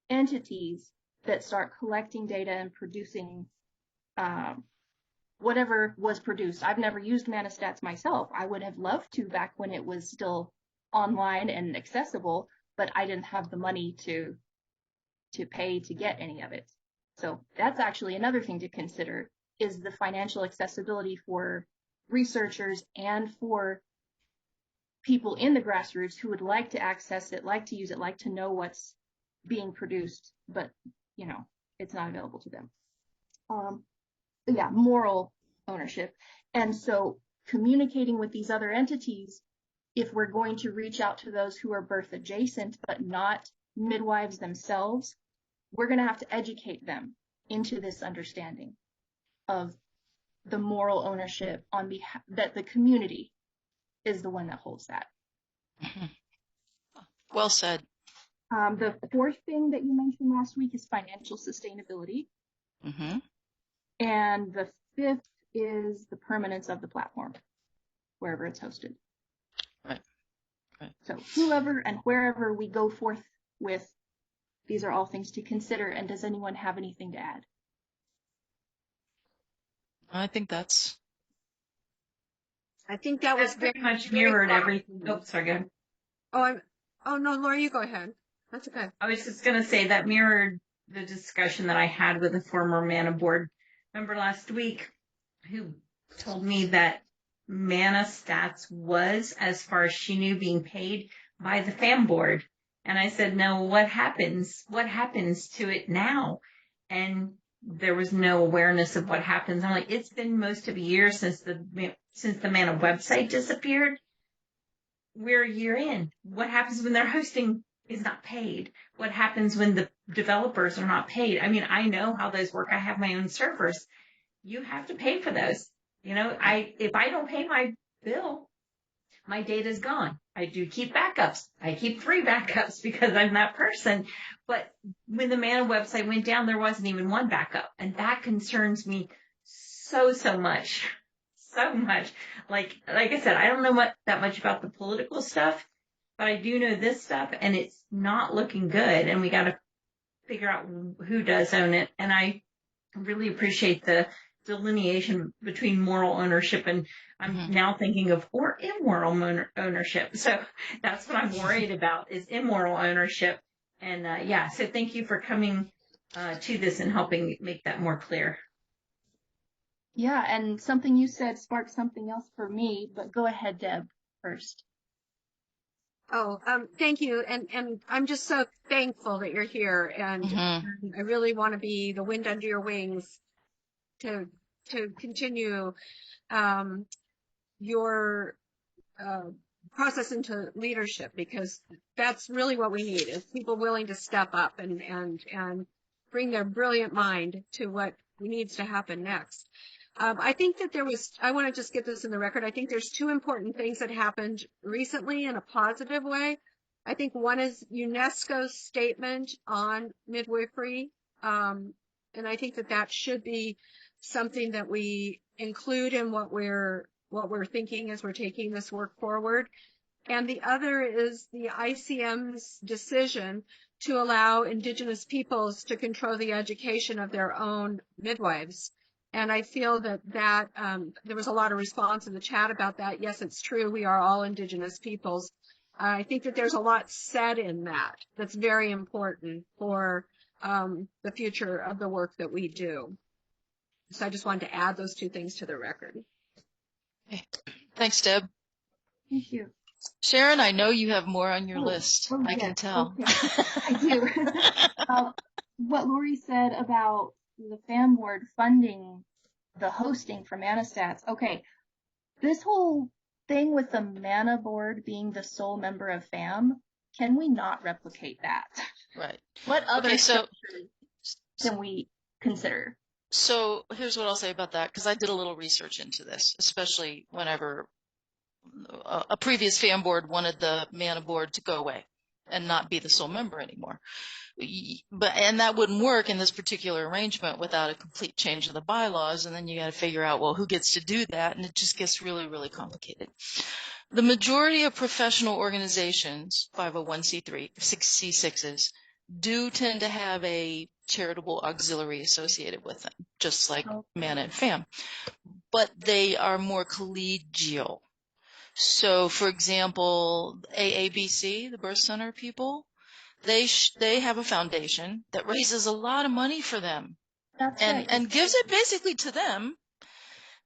entities that start collecting data and producing whatever was produced. I've never used Manastats myself. I would have loved to back when it was still online and accessible, but I didn't have the money to pay to get any of it. So that's actually another thing to consider, is the financial accessibility for researchers and for people in the grassroots who would like to access it, like to use it, like to know what's being produced, but it's not available to them. Moral ownership. And so communicating with these other entities, if we're going to reach out to those who are birth adjacent but not midwives themselves, we're going to have to educate them into this understanding of the moral ownership on behalf that the community is the one that holds that. Well said. The 4th thing that you mentioned last week is financial sustainability. And the 5th is the permanence of the platform, wherever it's hosted. Right. So whoever and wherever we go forth with, these are all things to consider. And does anyone have anything to add? I think that was pretty much mirrored everything. Oh, sorry, go ahead. Oh no, Laura, you go ahead. That's okay. I was just going to say that mirrored the discussion that I had with a former MANA board member last week, who told me that Manastats was, as far as she knew, being paid by the FAM board. And I said, no, what happens? What happens to it now? And there was no awareness of what happens. I'm like, it's been most of a year since the MANA website disappeared. We're a year in. What happens when their hosting is not paid? What happens when the developers are not paid? I mean, I know how those work. I have my own servers. You have to pay for those. If I don't pay my bill, my data's gone. I do keep backups. I keep 3 backups because I'm that person. But when the MANA website went down, there wasn't even 1 backup. And that concerns me so much. So much. Like I said, I don't know that much about the political stuff, but I do know this stuff, and it's not looking good. And we got to figure out who does own it. And I really appreciate the delineation between moral ownership and I'm now thinking of or immoral ownership. So that's what I'm worried about, is immoral ownership. And so thank you for coming to this and helping make that more clear. Yeah, and something you said sparked something else for me, but go ahead, Deb, first. Thank you. And I'm just so thankful that you're here. And I really want to be the wind under your wings to continue your process into leadership, because that's really what we need, is people willing to step up and bring their brilliant mind to what needs to happen next. I think that I want to just get this in the record. I think there's two important things that happened recently in a positive way. I think one is UNESCO's statement on midwifery. And I think that should be something that we include in what we're thinking as we're taking this work forward. And the other is the ICM's decision to allow Indigenous peoples to control the education of their own midwives. And I feel that there was a lot of response in the chat about that. Yes, it's true. We are all Indigenous peoples. I think that there's a lot said in that that's very important for the future of the work that we do. So I just wanted to add those two things to the record. Okay. Thanks, Deb. Thank you. Sharon, I know you have more on your list. I yes, can tell. Okay. I do. What Lori said about the FAM board funding the hosting for ManaStats. Okay, this whole thing with the MANA board being the sole member of FAM, can we not replicate that? Right. What other Okay, so structures can we consider? So here's what I'll say about that, because I did a little research into this, especially whenever a previous FAM board wanted the MANA board to go away and not be the sole member anymore. And that wouldn't work in this particular arrangement without a complete change of the bylaws, and then you got to figure out, well, who gets to do that, and it just gets really, really complicated. The majority of professional organizations, 501c3, 6C6s, do tend to have a charitable auxiliary associated with them, just like MANA and FAM, but they are more collegial. So, for example, AABC, the Birth Center people, they have a foundation that raises a lot of money for them. That's and right. gives it basically to them.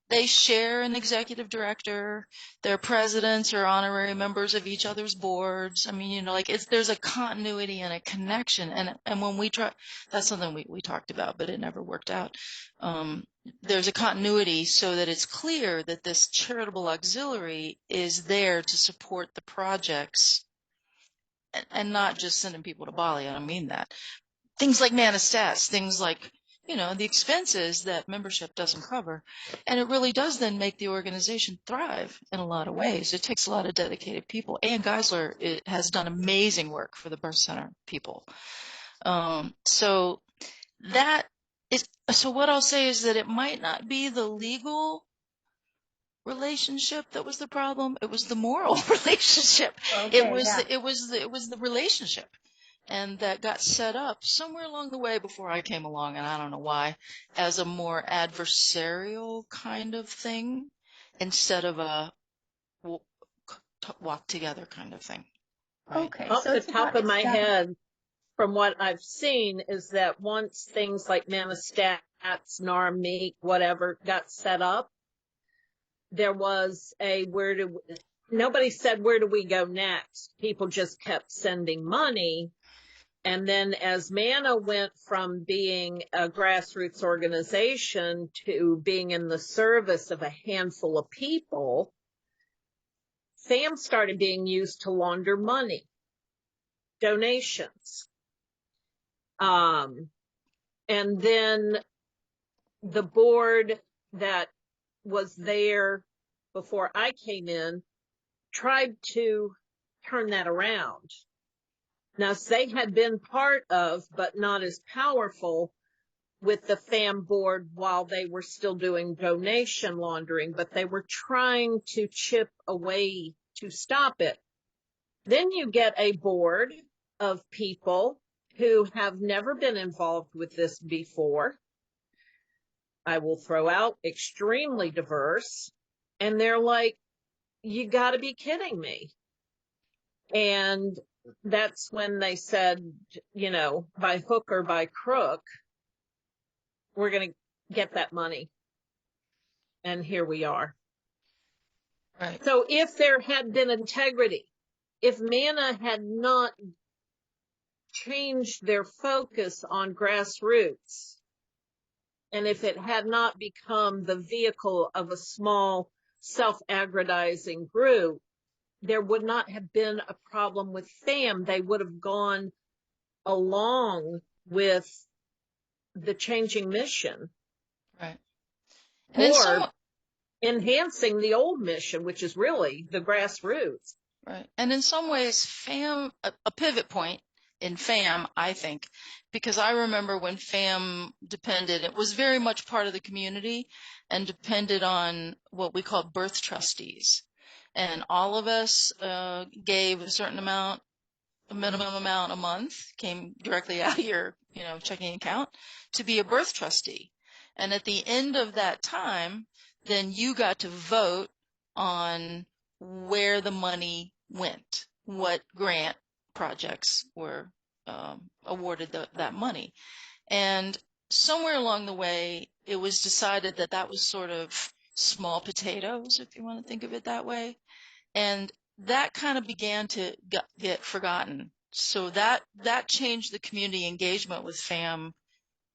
They share an executive director. Their presidents are honorary members of each other's boards. I mean, there's a continuity and a connection. And when we try, that's something we talked about, but it never worked out. There's a continuity so that it's clear that this charitable auxiliary is there to support the projects and not just sending people to Bali. I don't mean that. Things like ManaStats, things like, the expenses that membership doesn't cover. And it really does then make the organization thrive in a lot of ways. It takes a lot of dedicated people. Ann Geisler has done amazing work for the Birth Center people. So what I'll say is that it might not be the legal relationship that was the problem. It was the moral relationship. Okay, It was the relationship. And that got set up somewhere along the way before I came along, and I don't know why, as a more adversarial kind of thing instead of a walk together kind of thing. Right? Okay. Off So the top of my head, from what I've seen, is that once things like ManaStats, NARMEEK, whatever, got set up, there was nobody said, where do we go next? People just kept sending money. And then as MANA went from being a grassroots organization to being in the service of a handful of people, FAM started being used to launder money, donations. And then the board that was there before I came in tried to turn that around. Now, they had been part of, but not as powerful with the FAM board while they were still doing donation laundering, but they were trying to chip away to stop it. Then you get a board of people who have never been involved with this before. I will throw out extremely diverse. And they're like, you got to be kidding me. And that's when they said, by hook or by crook, we're going to get that money. And here we are. Right. So if there had been integrity, if MANA had not changed their focus on grassroots, and if it had not become the vehicle of a small self-aggrandizing group, there would not have been a problem with FAM. They would have gone along with the changing mission Right. And in or some, enhancing the old mission, which is really the grassroots. right. And in some ways, FAM, a pivot point in FAM, I think, because I remember when FAM depended, it was very much part of the community and depended on what we call birth trustees. And all of us gave a certain amount, a minimum amount a month, came directly out of your, checking account to be a birth trustee. And at the end of that time, then you got to vote on where the money went, what grant projects were awarded that money. And somewhere along the way, it was decided that that was sort of small potatoes, if you want to think of it that way. And that kind of began to get forgotten. So that changed the community engagement with FAM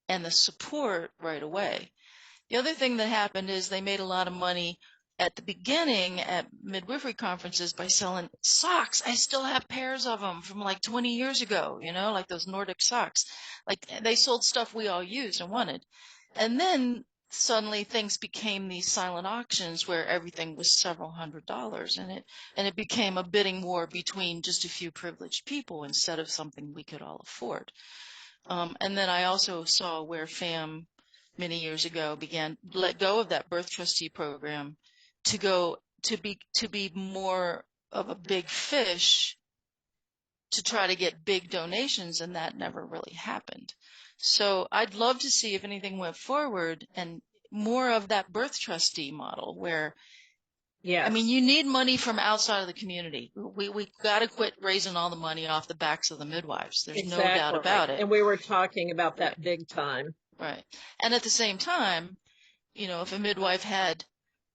and the support right away. The other thing that happened is they made a lot of money at the beginning at midwifery conferences by selling socks. I still have pairs of them from like 20 years ago, like those Nordic socks. Like they sold stuff we all used and wanted. And then suddenly things became these silent auctions where everything was several $100s, and it became a bidding war between just a few privileged people instead of something we could all afford. And then I also saw where FAM many years ago began let go of that birth trustee program to be more of a big fish to try to get big donations, and that never really happened. So I'd love to see if anything went forward and more of that birth trustee model where, Yes. I mean, you need money from outside of the community. We got to quit raising all the money off the backs of the midwives. There's no doubt about it. And we were talking about that big time. Right. And at the same time, if a midwife had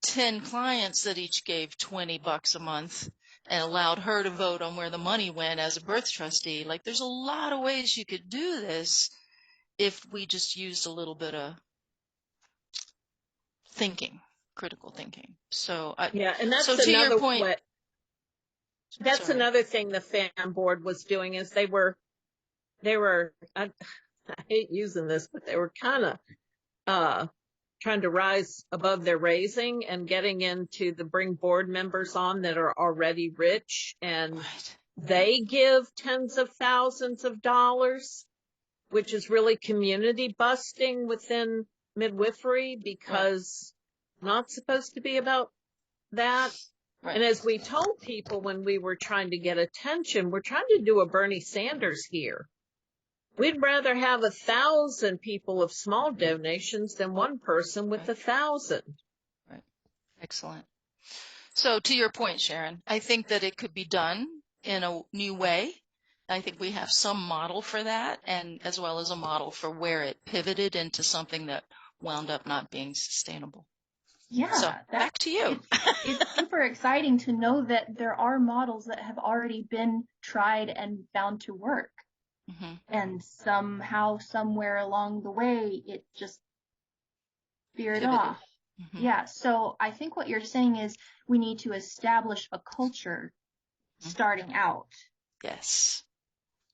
10 clients that each gave $20 a month and allowed her to vote on where the money went as a birth trustee, like there's a lot of ways you could do this if we just used a little bit of thinking, critical thinking. So and that's to another your point. That's another thing the FAM board was doing is they were I hate using this, but they were kind of trying to rise above their raising and getting into the bring board members on that are already rich, and Right. they give tens of thousands of dollars, which is really community busting within midwifery because not supposed to be about that. Right. And as we told people when we were trying to get attention, we're trying to do a Bernie Sanders here. We'd rather have 1,000 people of small donations than one person with 1,000. Right. Excellent. So to your point, Sharon, I think that it could be done in a new way. I think we have some model for that, and as well as a model for where it pivoted into something that wound up not being sustainable. Yeah, So back to you. It's super exciting to know that there are models that have already been tried and found to work. Mm-hmm. And somehow, somewhere along the way, it just veered Pivoted. off. Mm-hmm. Yeah, so I think what you're saying is we need to establish a culture starting out Yes.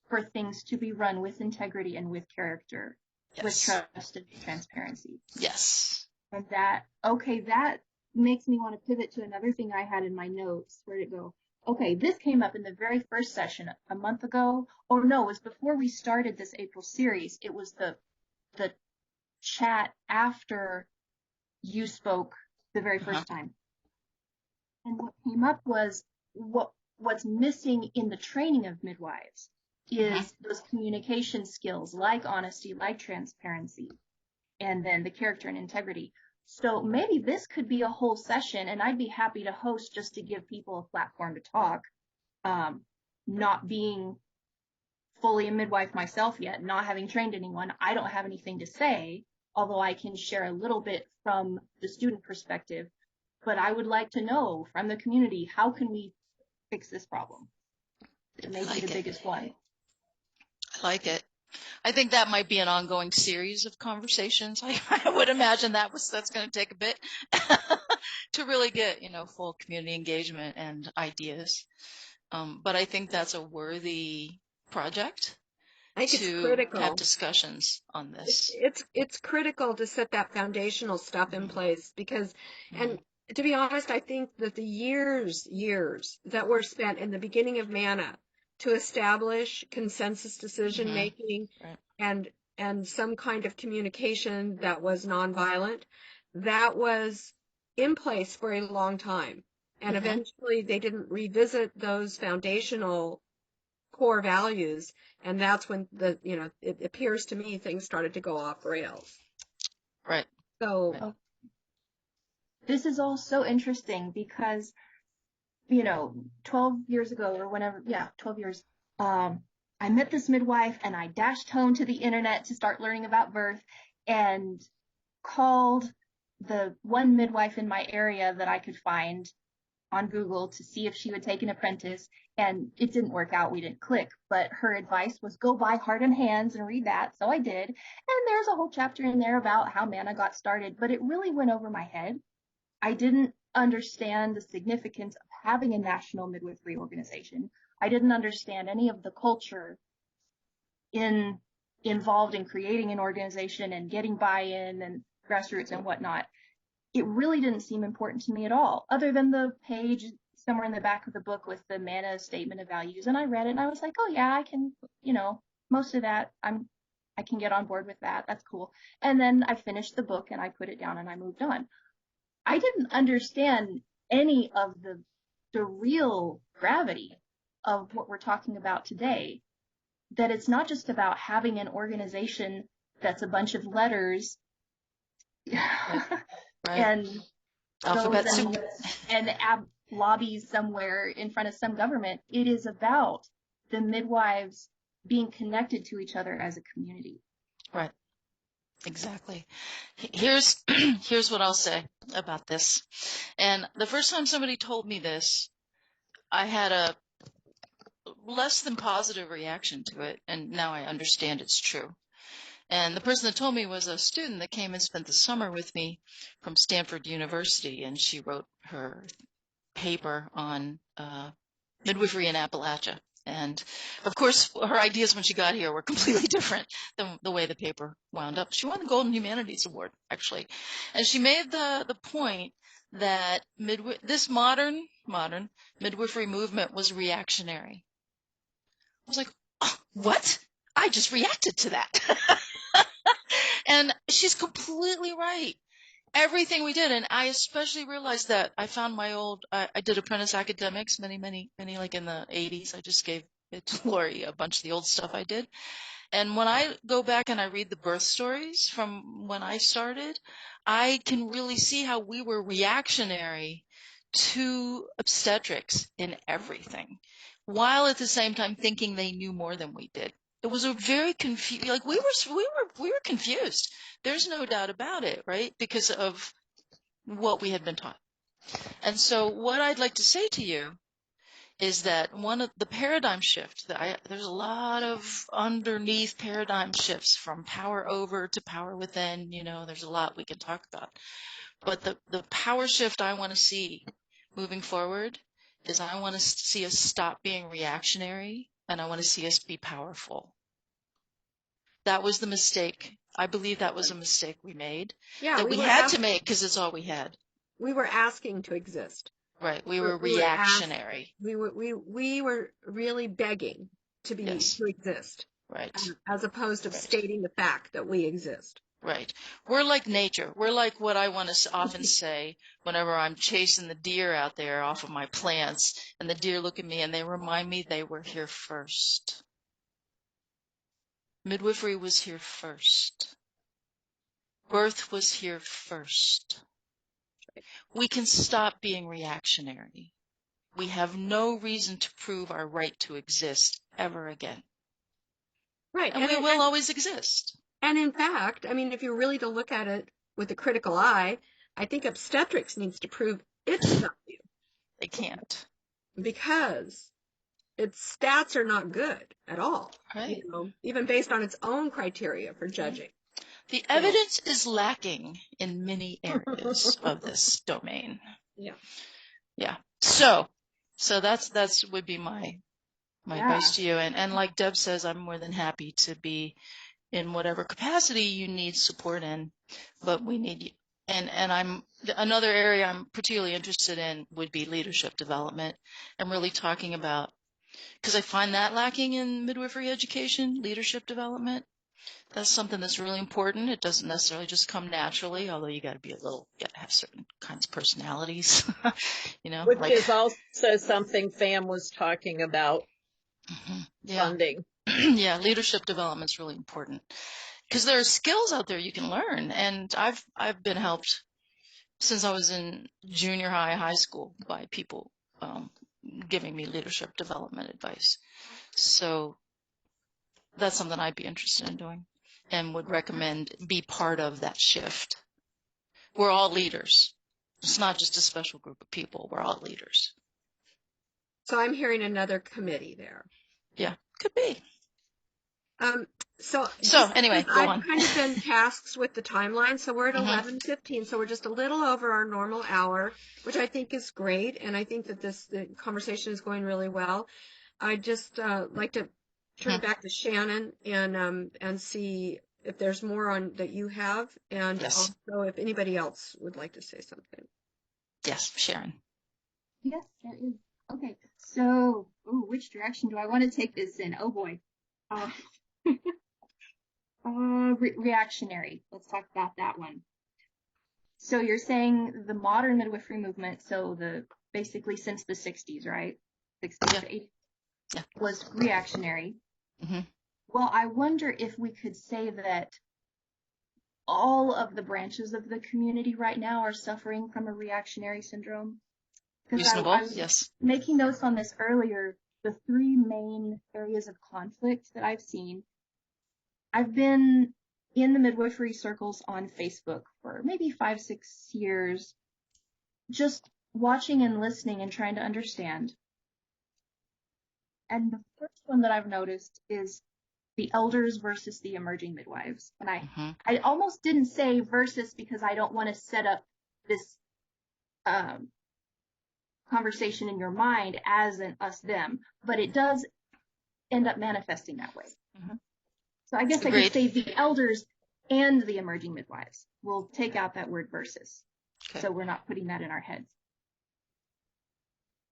for things to be run with integrity and with character, with Yes. trust and transparency. Yes. And that makes me want to pivot to another thing I had in my notes. Where'd it go? Okay, this came up in the very first session a month ago. Or no, it was before we started this April series. It was the chat after you spoke the very first time. And what came up was what's missing in the training of midwives is those communication skills like honesty, like transparency, and then the character and integrity. So maybe this could be a whole session, and I'd be happy to host just to give people a platform to talk. Not being fully a midwife myself yet, not having trained anyone, I don't have anything to say, although I can share a little bit from the student perspective. But I would like to know from the community, how can we fix this problem? It may be the biggest one. I like it. I think that might be an ongoing series of conversations. I would imagine that's going to take a bit to really get, full community engagement and ideas. But I think that's a worthy project. I think it's to critical. have discussions on this. It's critical to set that foundational stuff in place because, and to be honest, I think that the years that were spent in the beginning of MANA to establish consensus decision making Right. and some kind of communication that was nonviolent, that was in place for a long time. And eventually they didn't revisit those foundational core values, and that's when it appears to me things started to go off rails. Right. So this is all so interesting because 12 years ago or whenever, 12 years, I met this midwife and I dashed home to the internet to start learning about birth and called the one midwife in my area that I could find on Google to see if she would take an apprentice, and it didn't work out. We didn't click, but her advice was go buy Heart and Hands and read that. So I did. And there's a whole chapter in there about how MANA got started, but it really went over my head. I didn't understand the significance of having a national midwifery organization. I didn't understand any of the culture involved in creating an organization and getting buy-in and grassroots and whatnot. It really didn't seem important to me at all, other than the page somewhere in the back of the book with the MANA statement of values. And I read it and I was like, oh yeah, I can, most of that, I can get on board with that. That's cool. And then I finished the book and I put it down and I moved on. I didn't understand any of the real gravity of what we're talking about today, that it's not just about having an organization that's a bunch of letters and alphabet soup and lobbies somewhere in front of some government. It is about the midwives being connected to each other as a community. Right. Exactly. Here's what I'll say about this. And the first time somebody told me this, I had a less than positive reaction to it, and now I understand it's true. And the person that told me was a student that came and spent the summer with me from Stanford University, and she wrote her paper on midwifery in Appalachia. And of course, her ideas when she got here were completely different than the way the paper wound up. She won the Golden Humanities Award, actually. And she made the point that this modern midwifery movement was reactionary. I was like, oh, what? I just reacted to that. And she's completely right. Everything we did, and I especially realized that I found I did apprentice academics many, like in the 80s. I just gave it to Lori a bunch of the old stuff I did. And when I go back and I read the birth stories from when I started, I can really see how we were reactionary to obstetrics in everything, while at the same time thinking they knew more than we did. It was a very confused, like we were confused. There's no doubt about it, right? Because of what we had been taught. And so what I'd like to say to you is that one of the paradigm shift, there's a lot of underneath paradigm shifts from power over to power within, there's a lot we can talk about. But the power shift I want to see moving forward is I want to see us stop being reactionary, and I want to see us be powerful. That was the mistake. I believe that was a mistake we made. Yeah, that we had to make because it's all we had. We were asking to exist. Right. We were reactionary. We were really begging to exist. Right. As opposed to stating the fact that we exist. Right. We're like nature. We're like what I want to often say whenever I'm chasing the deer out there off of my plants, and the deer look at me and they remind me they were here first. Midwifery was here first. Birth was here first. We can stop being reactionary. We have no reason to prove our right to exist ever again. Right. And we will always exist. And in fact, I mean, if you're really to look at it with a critical eye, I think obstetrics needs to prove its value. They can't. Because its stats are not good at all. Right. Even based on its own criteria for judging. The evidence is lacking in many areas of this domain. Yeah. Yeah. So that's would be my my Yeah. advice to you. And like Deb says, I'm more than happy to be in whatever capacity you need support in, but we need, and another area I'm particularly interested in would be leadership development and really talking about, because I find that lacking in midwifery education, leadership development. That's something that's really important. It doesn't necessarily just come naturally, although you got to have certain kinds of personalities, Which like, is also something FAM was talking about yeah, funding. yeah, leadership development is really important because there are skills out there you can learn. And I've been helped since I was in junior high school by people giving me leadership development advice. So that's something I'd be interested in doing and would recommend be part of that shift. We're all leaders. It's not just a special group of people. We're all leaders. So I'm hearing another committee there. Yeah, could be. So Anyway, because go I've on. kind of been tasked with the timeline, so we're at Mhm. 11:15, so we're just a little over our normal hour, which I think is great, and I think that the conversation is going really well. I'd just like to turn it back to Shannon and see if there's more on that you have, and Yes. also if anybody else would like to say something. Yes, Sharon. Yes, there is. Okay, so, which direction do I want to take this in? Oh boy. Uh, reactionary. Let's talk about that one. So you're saying the modern midwifery movement, so basically since the 60s, right? 60s Yeah. to 80s, Yeah. was reactionary. Mm-hmm. Well, I wonder if we could say that all of the branches of the community right now are suffering from a reactionary syndrome. Because I was Yes. making notes on this earlier. The three main areas of conflict that I've seen. I've been in the midwifery circles on Facebook for maybe 5-6 years, just watching and listening and trying to understand. And the first one that I've noticed is the elders versus the emerging midwives. And I almost didn't say versus because I don't want to set up this conversation in your mind as an us-them, but it does end up manifesting that way. Mhm. So I guess I Agreed. could say the elders and the emerging midwives. We'll take out that word versus. Okay. So we're not putting that in our heads.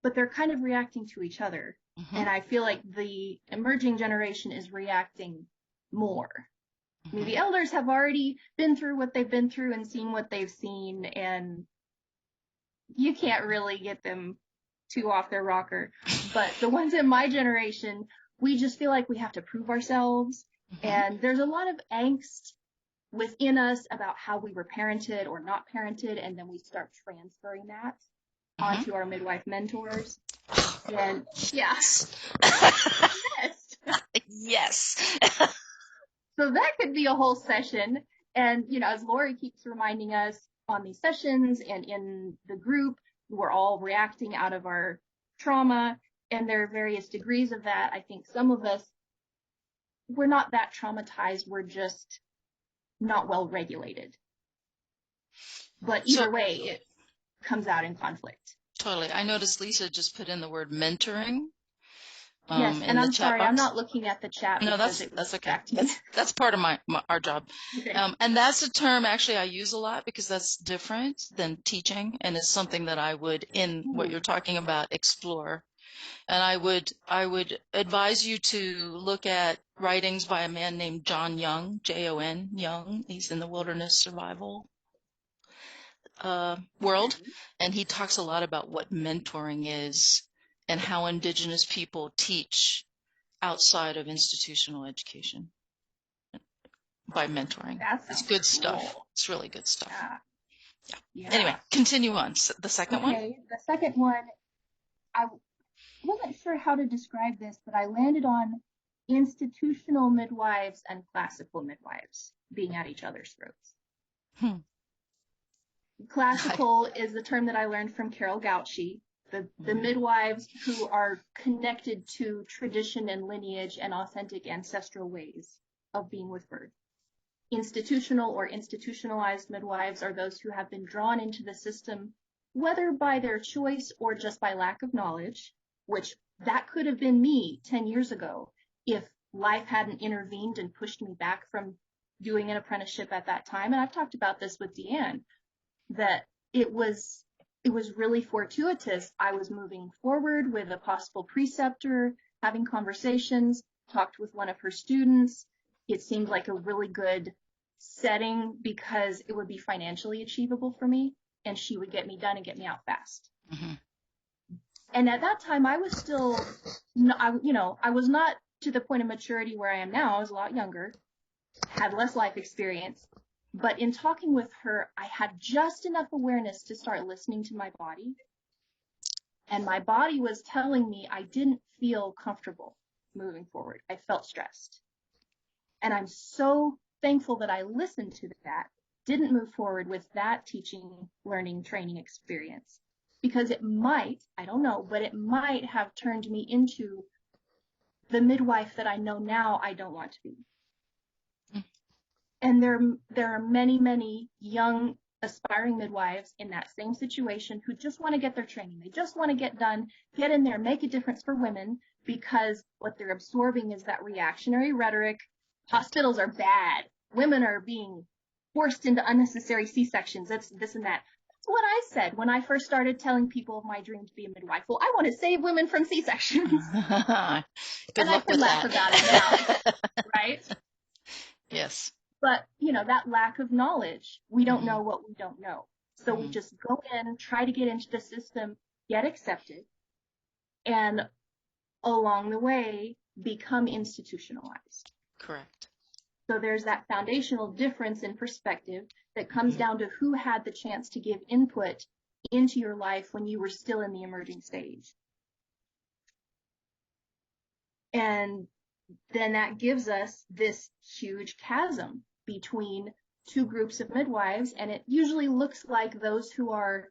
But they're kind of reacting to each other. Mhm. And I feel like the emerging generation is reacting more. I mean, the elders have already been through what they've been through and seen what they've seen, and you can't really get them too off their rocker. But the ones in my generation, we just feel like we have to prove ourselves. And there's a lot of angst within us about how we were parented or not parented, and then we start transferring that onto our midwife mentors. And yes. Yes. So that could be a whole session. And, as Lori keeps reminding us on these sessions and in the group, we're all reacting out of our trauma, and there are various degrees of that. I think some of us, we're not that traumatized. We're just not well regulated. But either way, it comes out in conflict. Totally. I noticed Lisa just put in the word mentoring. Yes, and I'm sorry, I'm not looking at the chat. No, that's okay. That's part of our job. Okay. And that's a term actually I use a lot because that's different than teaching, and it's something that I would, in what you're talking about, explore. And I would advise you to look at writings by a man named John Young, Jon Young. He's in the wilderness survival world, and he talks a lot about what mentoring is and how Indigenous people teach outside of institutional education by mentoring. It's good stuff. It's really good stuff. Yeah. Anyway, continue on. The second one? Okay, the second one, I wasn't sure how to describe this, but I landed on institutional midwives and classical midwives being at each other's throats. Classical is the term that I learned from Carol Gauchi, the midwives who are connected to tradition and lineage and authentic ancestral ways of being with birth. Institutional or institutionalized midwives are those who have been drawn into the system, whether by their choice or just by lack of knowledge, which that could have been me 10 years ago if life hadn't intervened and pushed me back from doing an apprenticeship at that time. And I've talked about this with Deanne, that it was really fortuitous. I was moving forward with a possible preceptor, having conversations, talked with one of her students. It seemed like a really good setting because it would be financially achievable for me, and she would get me done and get me out fast. Mm-hmm. And at that time, I was still, I was not to the point of maturity where I am now. I was a lot younger, had less life experience. But in talking with her, I had just enough awareness to start listening to my body. And my body was telling me I didn't feel comfortable moving forward. I felt stressed. And I'm so thankful that I listened to that, didn't move forward with that teaching, learning, training experience. Because it might, I don't know, but it might have turned me into the midwife that I know now I don't want to be. And there are many, many young aspiring midwives in that same situation who just want to get their training. They just want to get done, get in there, make a difference for women, because what they're absorbing is that reactionary rhetoric. Hospitals are bad. Women are being forced into unnecessary C-sections. That's this and that. That's what I said when I first started telling people of my dream to be a midwife. Well, I want to save women from C-sections. Good And luck I can with laugh that. about it now, right? Yes. But, that lack of knowledge, we don't know what we don't know. So we just go in, try to get into the system, get accepted, and along the way, become institutionalized. Correct. So there's that foundational difference in perspective that comes down to who had the chance to give input into your life when you were still in the emerging stage. And then that gives us this huge chasm between two groups of midwives, and it usually looks like those who are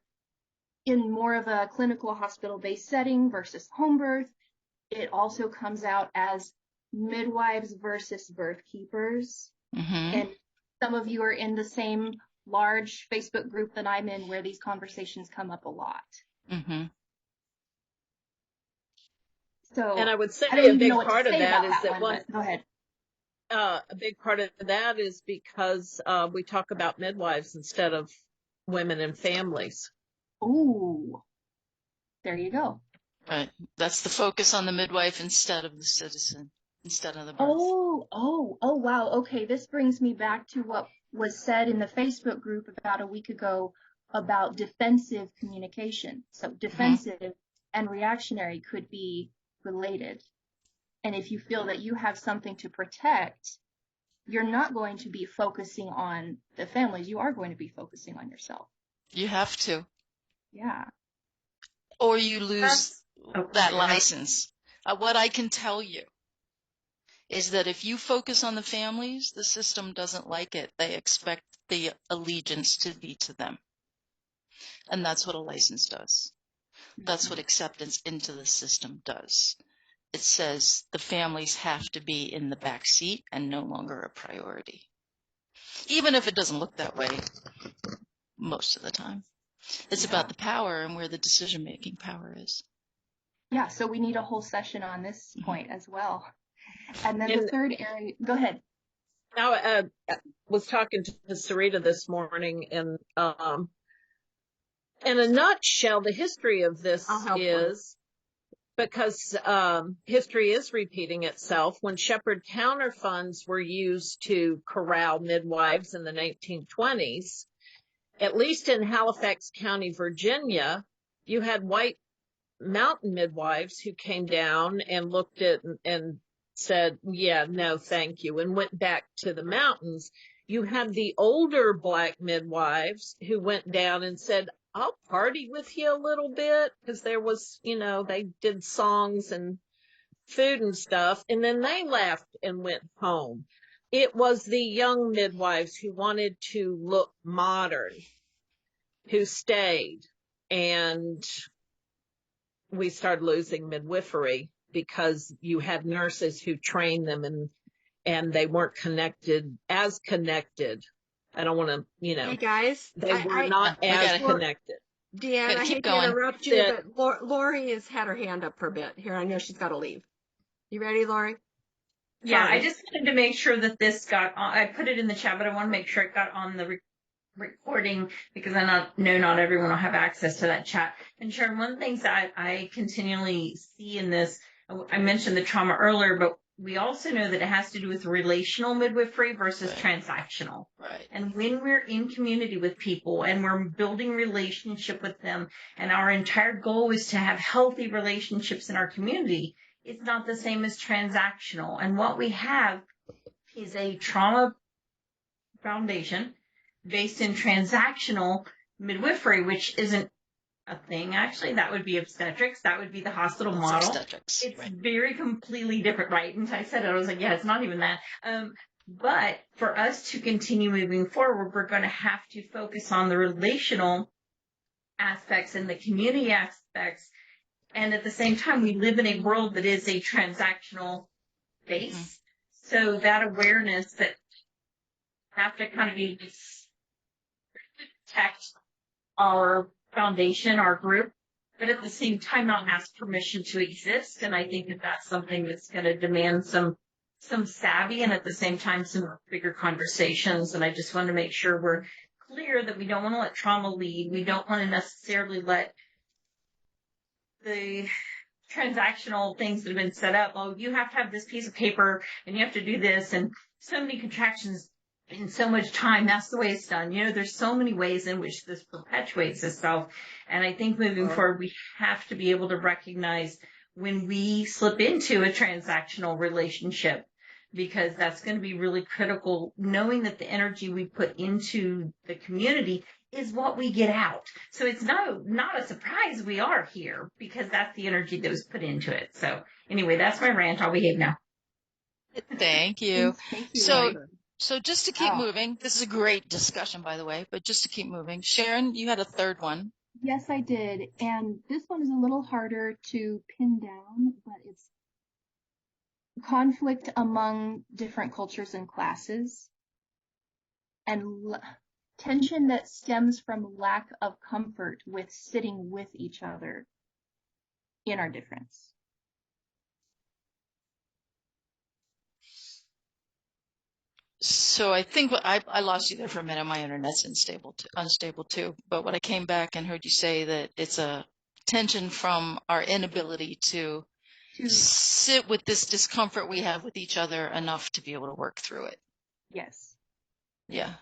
in more of a clinical hospital-based setting versus home birth. It also comes out as midwives versus birth keepers. Mm-hmm. And some of you are in the same large Facebook group that I'm in where these conversations come up a lot. Mm-hmm. So, And I would say I don't a even big know what to part of say that about is that one, one, but go ahead. a big part of that is because we talk about midwives instead of women and families. Ooh, there you go. Right. That's the focus on the midwife instead of the citizen, instead of the birth. Oh, wow. Okay, this brings me back to what was said in the Facebook group about a week ago about defensive communication. So defensive and reactionary could be related. And if you feel that you have something to protect, you're not going to be focusing on the families. You are going to be focusing on yourself. You have to. Yeah. Or you lose Oh, that go ahead. license. What I can tell you is that if you focus on the families, the system doesn't like it. They expect the allegiance to be to them. And that's what a license does. That's what acceptance into the system does. It says the families have to be in the back seat and no longer a priority. Even if it doesn't look that way most of the time. It's about the power and where the decision-making power is. Yeah, so we need a whole session on this point as well. And then the third area, go ahead. Now, I was talking to Sarita this morning, and in a nutshell, the history of this is because history is repeating itself. When Shepherd Counter funds were used to corral midwives in the 1920s, at least in Halifax County, Virginia, you had white mountain midwives who came down and looked at and said, yeah, no, thank you, and went back to the mountains. You had the older black midwives who went down and said, I'll party with you a little bit, because there was, they did songs and food and stuff, and then they left and went home. It was the young midwives who wanted to look modern who stayed, and we started losing midwifery because you had nurses who trained them and they weren't connected. I don't want to, Hey guys, they were not as connected. Deanne, Gotta I keep hate to going. interrupt you, That's but Lori has had her hand up for a bit. Here, I know she's got to leave. You ready, Lori? Yeah, Sorry. I just wanted to make sure that this got on. I put it in the chat, but I want to make sure it got on the recording because I know not everyone will have access to that chat. And Sharon, one of the things that I continually see in this, I mentioned the trauma earlier, but we also know that it has to do with relational midwifery versus transactional. Right. And when we're in community with people and we're building relationship with them, and our entire goal is to have healthy relationships in our community, it's not the same as transactional. And what we have is a trauma foundation based in transactional midwifery, which isn't a thing, actually. That would be obstetrics. That would be the hospital That's model. obstetrics. It's Right. very completely different, right? And I said it, I was like, yeah, it's not even that. But for us to continue moving forward, we're going to have to focus on the relational aspects and the community aspects. And at the same time, we live in a world that is a transactional base. So that awareness that have to kind of be protect our foundation, our group, but at the same time not ask permission to exist. And I think that that's something that's going to demand some savvy and at the same time some bigger conversations. And I just want to make sure we're clear that we don't want to let trauma lead. We don't want to necessarily let the transactional things that have been set up. Oh, you have to have this piece of paper and you have to do this and so many contractions in so much time. That's the way it's done. You know, there's so many ways in which this perpetuates itself. And I think moving forward, we have to be able to recognize when we slip into a transactional relationship, because that's going to be really critical, knowing that the energy we put into the community is what we get out. So it's not a surprise we are here, because that's the energy that was put into it. So anyway, that's my rant. I'll behave now. Thank you. Thank you. So, Lori. so just to keep Wow. moving, this is a great discussion, by the way, but just to keep moving, Sharon, you had a third one. Yes, I did. And this one is a little harder to pin down, but it's conflict among different cultures and classes and tension that stems from lack of comfort with sitting with each other in our difference. So I think I lost you there for a minute. My internet's unstable too. But what I came back and heard you say that it's a tension from our inability to sit with this discomfort we have with each other enough to be able to work through it. Yes. Yeah.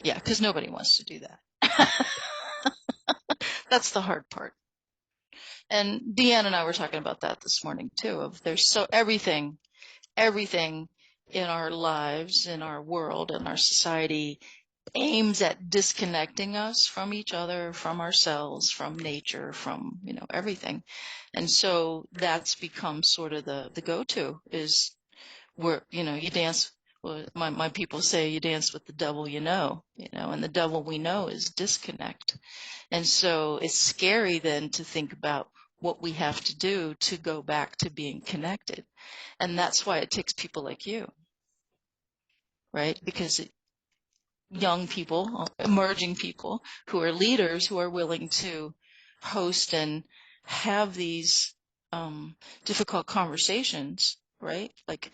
Yeah, because nobody wants to do that. That's the hard part. And Deanne and I were talking about that this morning too, of there's so everything in our lives, in our world, in our society aims at disconnecting us from each other, from ourselves, from nature, from, everything. And so that's become sort of the go-to is where, you dance. Well, my people say you dance with the devil, and the devil we know is disconnect. And so it's scary then to think about what we have to do to go back to being connected. And that's why it takes people like you, right? Because young people, emerging people who are leaders, who are willing to host and have these difficult conversations, right? Like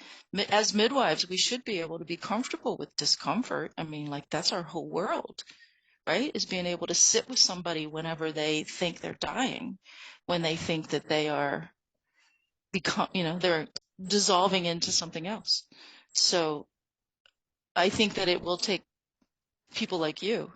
as midwives, we should be able to be comfortable with discomfort. I mean, like that's our whole world, right? Is being able to sit with somebody whenever they think they're dying, when they think that they are they're dissolving into something else. So I think that it will take people like you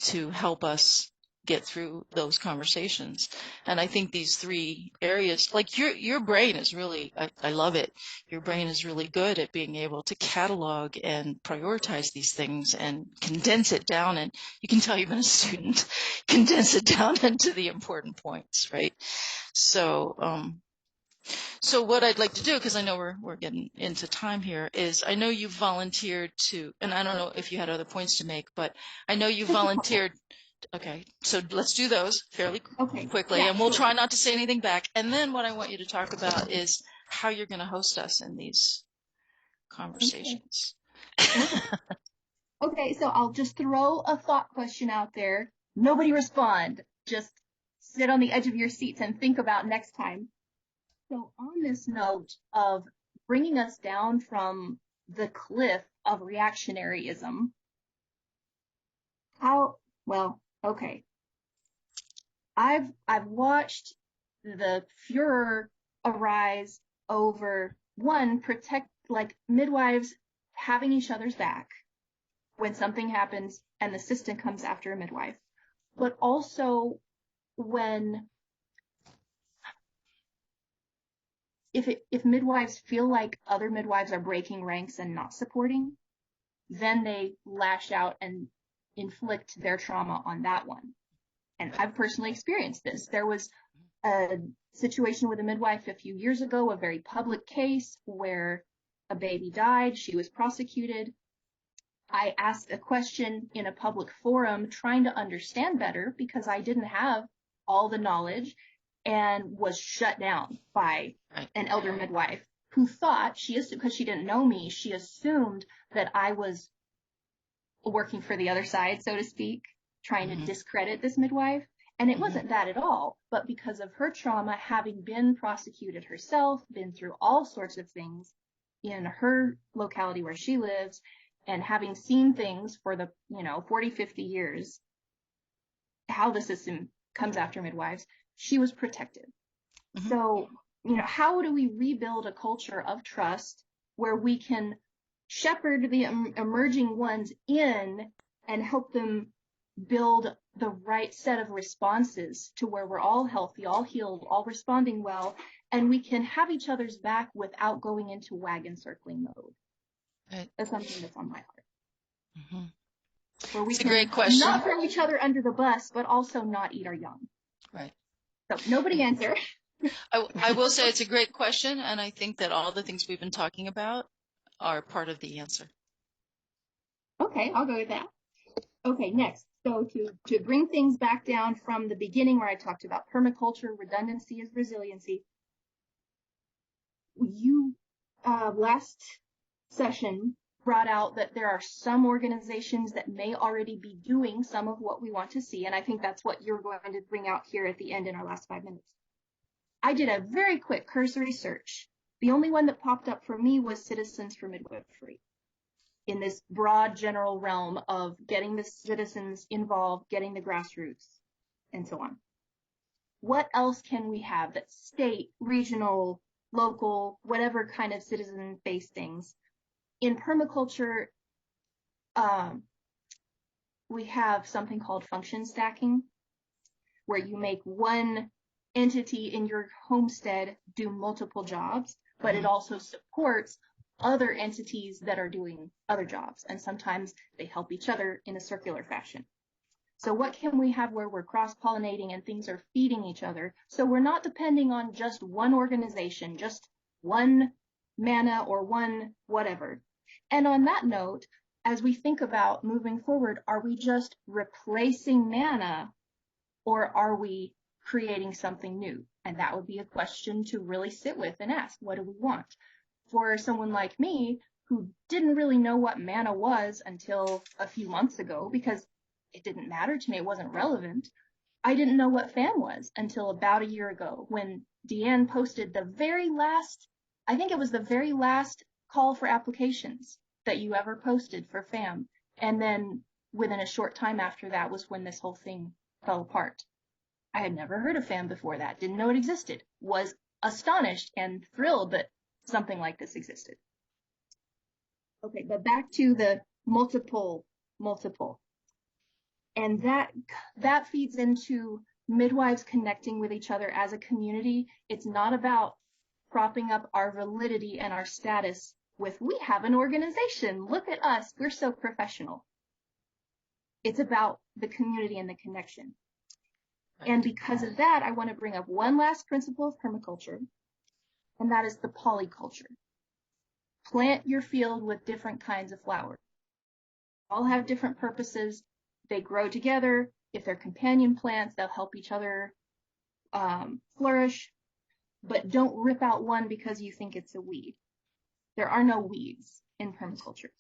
to help us get through those conversations. And I think these three areas, like your brain is really, I love it. Your brain is really good at being able to catalog and prioritize these things and condense it down. And you can tell you've been a student, condense it down into the important points, right? So what I'd like to do, because I know we're getting into time here, is I know you volunteered to, and I don't know if you had other points to make, but I know you volunteered. Okay, so let's do those fairly quickly, and we'll try not to say anything back. And then what I want you to talk about is how you're going to host us in these conversations. Okay, so I'll just throw a thought question out there. Nobody respond. just sit on the edge of your seats and think about next time. So on this note of bringing us down from the cliff of reactionaryism, okay. I've watched the furor arise over midwives having each other's back when something happens and the system comes after a midwife, but also if midwives feel like other midwives are breaking ranks and not supporting, then they lash out and inflict their trauma on that one. And I've personally experienced this. There was a situation with a midwife a few years ago, a very public case where a baby died. She was prosecuted. I asked a question in a public forum trying to understand better because I didn't have all the knowledge and was shut down by an elder midwife who thought, because she didn't know me, she assumed that I was working for the other side, so to speak, trying to discredit this midwife. And it wasn't that at all, but because of her trauma, having been prosecuted herself, been through all sorts of things in her locality where she lives, and having seen things for the 40, 50 years, how the system comes after midwives, she was protected. So, how do we rebuild a culture of trust where we can shepherd the emerging ones in and help them build the right set of responses to where we're all healthy, all healed, all responding well, and we can have each other's back without going into wagon circling mode? Right. That's something that's on my heart. Where we It's a can great question. not throw each other under the bus, but also not eat our young. Right. So nobody answer. I will say it's a great question, and I think that all the things we've been talking about are part of the answer. Okay, I'll go with that. Okay, next. So to bring things back down from the beginning where I talked about permaculture, redundancy is resiliency. You last session brought out that there are some organizations that may already be doing some of what we want to see, and I think that's what you're going to bring out here at the end in our last 5 minutes. I did a very quick cursory search. The only one that popped up for me was Citizens for Midwifery, in this broad general realm of getting the citizens involved, getting the grassroots, and so on. What else can we have that's state, regional, local, whatever kind of citizen-based things? In permaculture, we have something called function stacking, where you make one entity in your homestead do multiple jobs, but it also supports other entities that are doing other jobs, and sometimes they help each other in a circular fashion. So what can we have where we're cross-pollinating and things are feeding each other, so we're not depending on just one organization, just one manna or one whatever? And on that note, as we think about moving forward, are we just replacing manna, or are we creating something new? And that would be a question to really sit with and ask, what do we want? For someone like me, who didn't really know what manna was until a few months ago, because it didn't matter to me, it wasn't relevant. I didn't know what FAM was until about a year ago, when Deanne posted the very last call for applications that you ever posted for FAM. And then within a short time after that was when this whole thing fell apart. I had never heard of FAM before that, didn't know it existed, was astonished and thrilled that something like this existed. Okay, but back to the multiple. And that feeds into midwives connecting with each other as a community. It's not about propping up our validity and our status with, we have an organization, look at us, we're so professional. It's about the community and the connection. And because of that, I want to bring up one last principle of permaculture, and that is the polyculture. Plant your field with different kinds of flowers. All have different purposes. They grow together. If they're companion plants, they'll help each other flourish. But don't rip out one because you think it's a weed. There are no weeds in permaculture.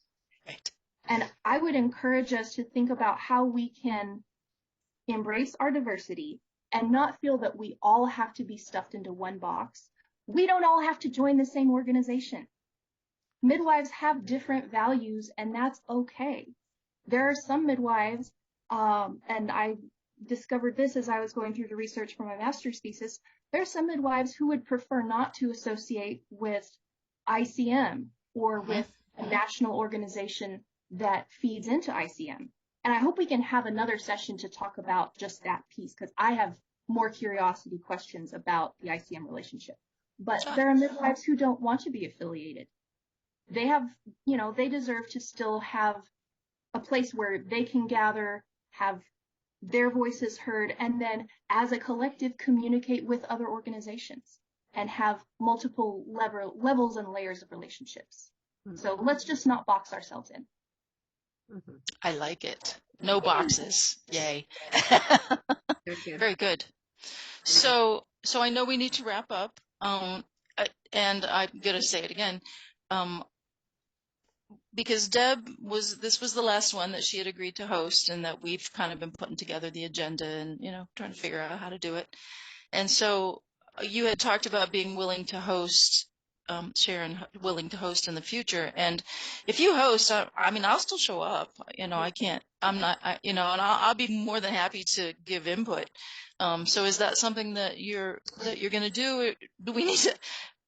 Right. And I would encourage us to think about how we can embrace our diversity, and not feel that we all have to be stuffed into one box. We don't all have to join the same organization. Midwives have different values, and that's okay. There are some midwives, and I discovered this as I was going through the research for my master's thesis. There are some midwives who would prefer not to associate with ICM or with a national organization that feeds into ICM. And I hope we can have another session to talk about just that piece, because I have more curiosity questions about the ICM relationship. But there are midwives who don't want to be affiliated. They have, they deserve to still have a place where they can gather, have their voices heard, and then as a collective communicate with other organizations and have multiple levels and layers of relationships. Mm-hmm. So let's just not box ourselves in. Mm-hmm. I like it. No boxes. Yay. Very good. So I know we need to wrap up. And I'm going to say it again. Because this was the last one that she had agreed to host, and that we've kind of been putting together the agenda and, trying to figure out how to do it. And so you had talked about being willing to host, Sharon, willing to host in the future. And if you host, I'll still show up. And I'll be more than happy to give input. So is that something that you're going to do? Do we need to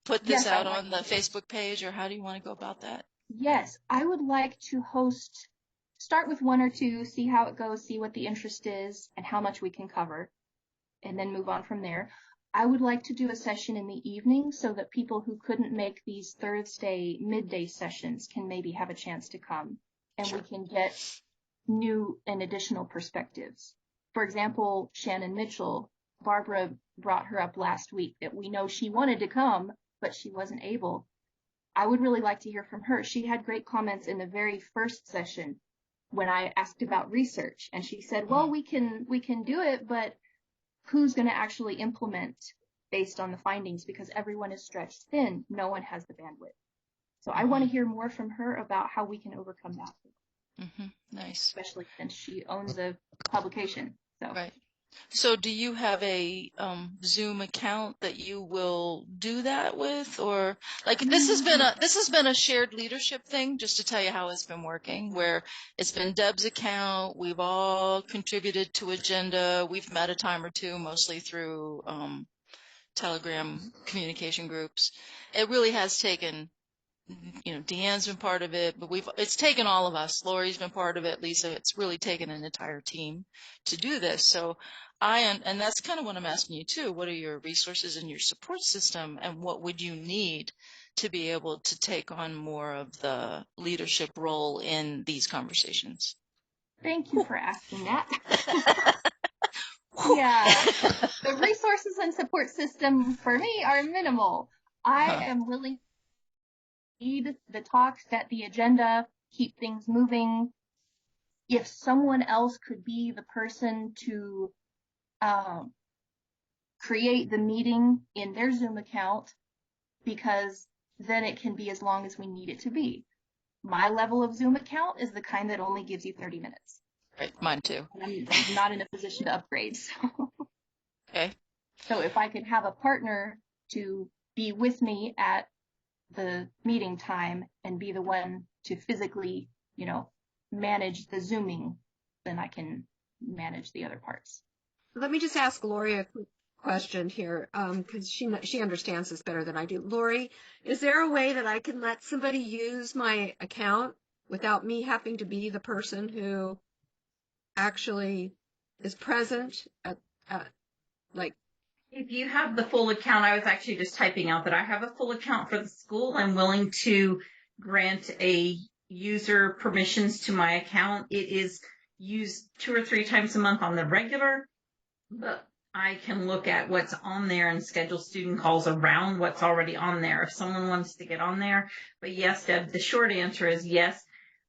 put this out on the Facebook page, or how do you want to go about that? Yes, I would like to start with 1 or 2, see how it goes, see what the interest is and how much we can cover, and then move on from there. I would like to do a session in the evening so that people who couldn't make these Thursday midday sessions can maybe have a chance to come, and we can get new and additional perspectives. For example, Shannon Mitchell, Barbara brought her up last week that we know she wanted to come, but she wasn't able. I would really like to hear from her. She had great comments in the very first session when I asked about research, and she said, well, we can do it, but who's going to actually implement based on the findings, because everyone is stretched thin. No one has the bandwidth. So I want to hear more from her about how we can overcome that. Mm-hmm. Nice. Especially since she owns the publication. So. Right. So do you have a Zoom account that you will do that with, or like this has been a shared leadership thing, just to tell you how it's been working, where it's been Deb's account. We've all contributed to agenda. We've met a time or two, mostly through Telegram communication groups. It really has taken, Deanne's been part of it, but it's taken all of us. Lori's been part of it. Lisa, it's really taken an entire team to do this. So and that's kind of what I'm asking you too. What are your resources and your support system, and what would you need to be able to take on more of the leadership role in these conversations? Thank you for asking that. Yeah, the resources and support system for me are minimal. I am willing to lead the talks, set the agenda, keep things moving. If someone else could be the person to create the meeting in their Zoom account, because then it can be as long as we need it to be. My level of Zoom account is the kind that only gives you 30 minutes. Right, mine too. I'm not in a position to upgrade. So. Okay. So if I could have a partner to be with me at the meeting time and be the one to physically, manage the Zooming, then I can manage the other parts. Let me just ask Lori a quick question here, because she understands this better than I do. Lori, is there a way that I can let somebody use my account without me having to be the person who actually is present at If you have the full account, I was actually just typing out that I have a full account for the school. I'm willing to grant a user permissions to my account. It is used 2 or 3 times a month on the regular, but I can look at what's on there and schedule student calls around what's already on there if someone wants to get on there. But yes, Deb, the short answer is yes.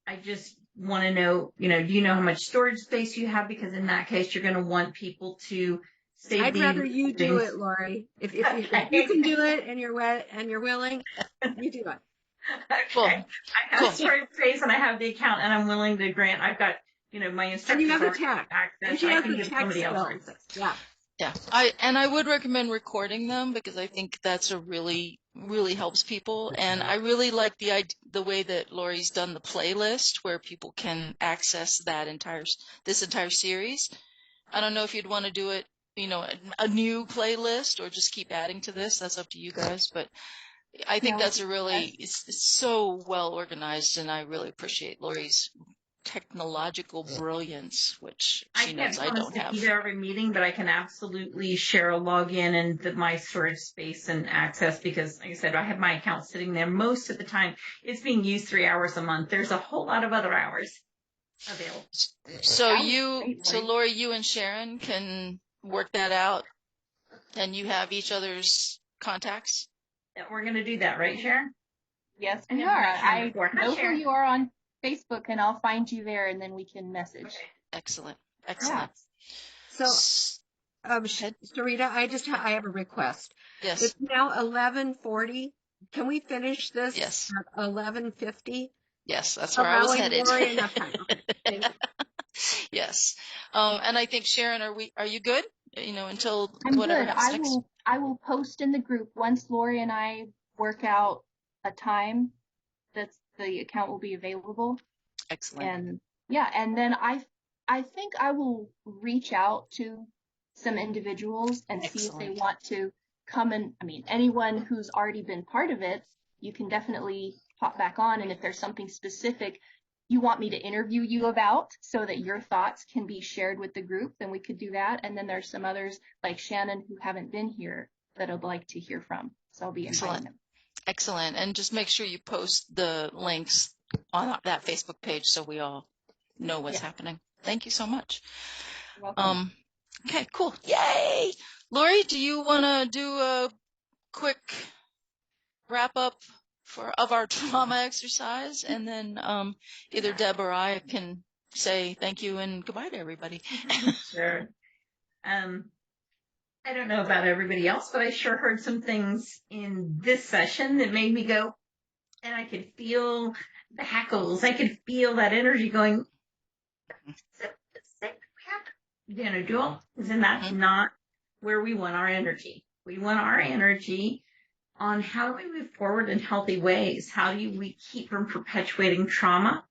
I just want to know, do you know how much storage space you have? Because in that case, you're going to want people to save I'd rather you do it, Lori. If you can do it and you're willing, you do it. Okay. Cool. I have storage space and I have the account, and I'm willing to grant. I've got my And instructors you have a already text. access. And she I has can the give text somebody else skills. access. Yeah. Yeah, I would recommend recording them because I think that's a really helps people, and I really like the way that Lori's done the playlist where people can access this entire series. I don't know if you'd want to do it, a new playlist or just keep adding to this. That's up to you guys, but I think Yeah, that's it's so well organized, and I really appreciate Lori's technological brilliance, which I she can't knows I promise don't to have. be there every meeting, but I can absolutely share a login and my storage space and access because, like I said, I have my account sitting there most of the time. It's being used 3 hours a month. There's a whole lot of other hours available. So That was great, Lori. Lori, you and Sharon can work that out, and you have each other's contacts. And we're going to do that, right, Sharon? Yes, I we haven't are. met Sharon I before. Hi, know who Sharon. you are on Facebook, and I'll find you there, and then we can message. Okay. Excellent, Yeah. excellent. So, Ahead. Sarita, I have a request. Yes, It's now 11:40. Can we finish this yes, at 11:50? yes. That's where I was Allowing headed. Lori enough time. Okay. Thank you. Yes. And I think Sharon, are you good? Until I'm whatever good. happens next. I will post in the group once Lori and I work out a time that the account will be available. Excellent. And yeah, and then I think I will reach out to some individuals and see if they Excellent. want to come and, I mean, anyone who's already been part of it, you can definitely pop back on. And if there's something specific you want me to interview you about so that your thoughts can be shared with the group, then we could do that. And then there's some others like Shannon who haven't been here that I'd like to hear from. So I'll be inviting them. Excellent. And just make sure you post the links on that Facebook page so we all know what's happening. Thank you so much. You're welcome. Okay, cool. Yay! Lori, do you want to do a quick wrap up of our trauma exercise? And then either Deb or I can say thank you and goodbye to everybody. Sure. I don't know about everybody else, but I sure heard some things in this session that made me go, and I could feel the hackles. I could feel that energy going, Joel, isn't that not where we want our energy? We want our energy on how do we move forward in healthy ways? How do we keep from perpetuating trauma?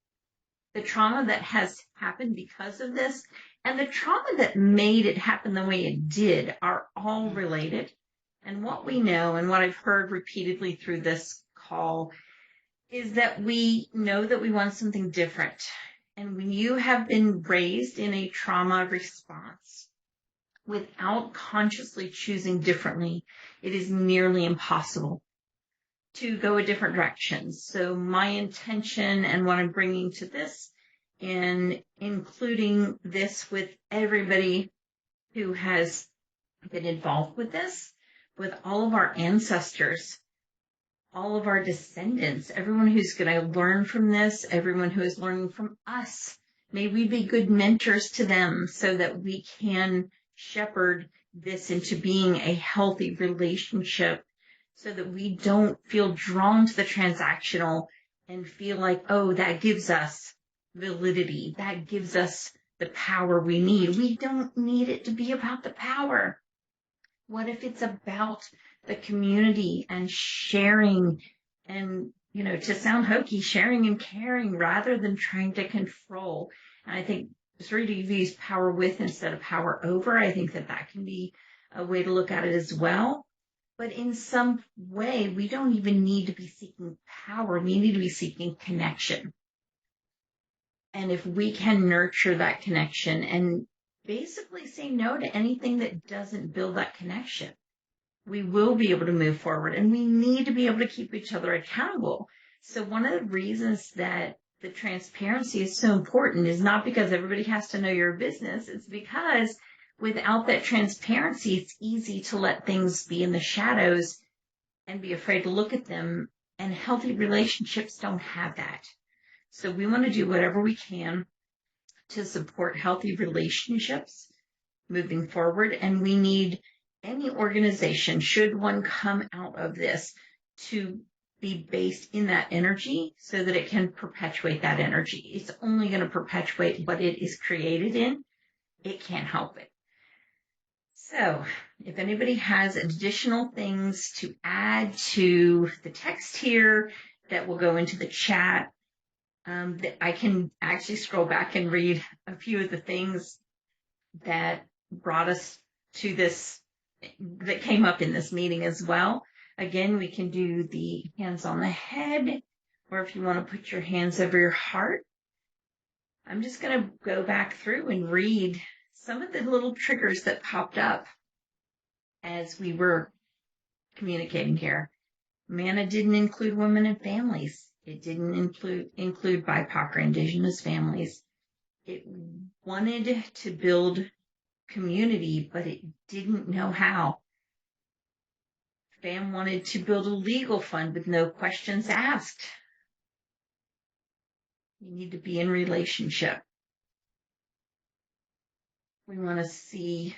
The trauma that has happened because of this and the trauma that made it happen the way it did are all related. And what we know and what I've heard repeatedly through this call is that we know that we want something different. And when you have been raised in a trauma response without consciously choosing differently, it is nearly impossible to go a different direction. So my intention and what I'm bringing to this and including this with everybody who has been involved with this, with all of our ancestors, all of our descendants, everyone who's going to learn from this, everyone who is learning from us. May we be good mentors to them so that we can shepherd this into being a healthy relationship so that we don't feel drawn to the transactional and feel like, oh, that gives us validity. That gives us the power we need. We don't need it to be about the power. What if it's about the community and sharing and, to sound hokey, sharing and caring rather than trying to control? And I think 3D views power with instead of power over. I think that can be a way to look at it as well. But in some way, we don't even need to be seeking power. We need to be seeking connection. And if we can nurture that connection and basically say no to anything that doesn't build that connection, we will be able to move forward. And we need to be able to keep each other accountable. So one of the reasons that the transparency is so important is not because everybody has to know your business. It's because without that transparency, it's easy to let things be in the shadows and be afraid to look at them. And healthy relationships don't have that. So we want to do whatever we can to support healthy relationships moving forward. And we need any organization, should one come out of this, to be based in that energy so that it can perpetuate that energy. It's only going to perpetuate what it is created in. It can't help it. So if anybody has additional things to add to the text here that will go into the chat, I can actually scroll back and read a few of the things that brought us to this, that came up in this meeting as well. Again, we can do the hands on the head, or if you want to put your hands over your heart. I'm just going to go back through and read some of the little triggers that popped up as we were communicating here. MANA didn't include women and families. It didn't include BIPOC or Indigenous families. It wanted to build community, but it didn't know how. FAM wanted to build a legal fund with no questions asked. You need to be in relationship. We want to see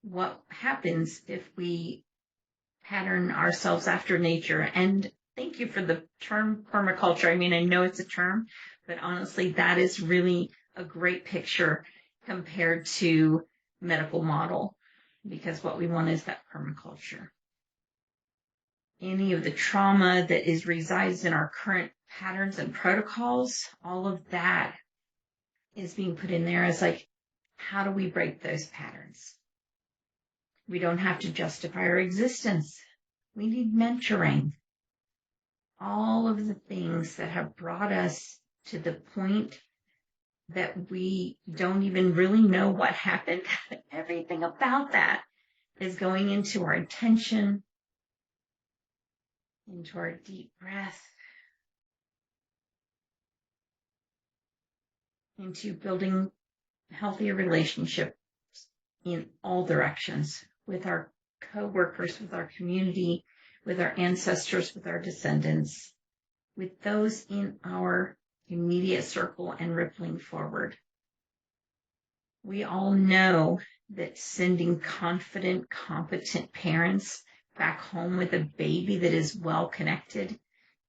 what happens if we pattern ourselves after nature. And thank you for the term permaculture. I mean, I know it's a term, but honestly, that is really a great picture compared to medical model, because what we want is that permaculture. Any of the trauma that resides in our current patterns and protocols, all of that is being put in there as like, how do we break those patterns? We don't have to justify our existence. We need mentoring. All of the things that have brought us to the point that we don't even really know what happened, everything about that is going into our intention, into our deep breath, into building healthier relationships in all directions with our co-workers, with our community, with our ancestors, with our descendants, with those in our immediate circle and rippling forward. We all know that sending confident, competent parents back home with a baby that is well connected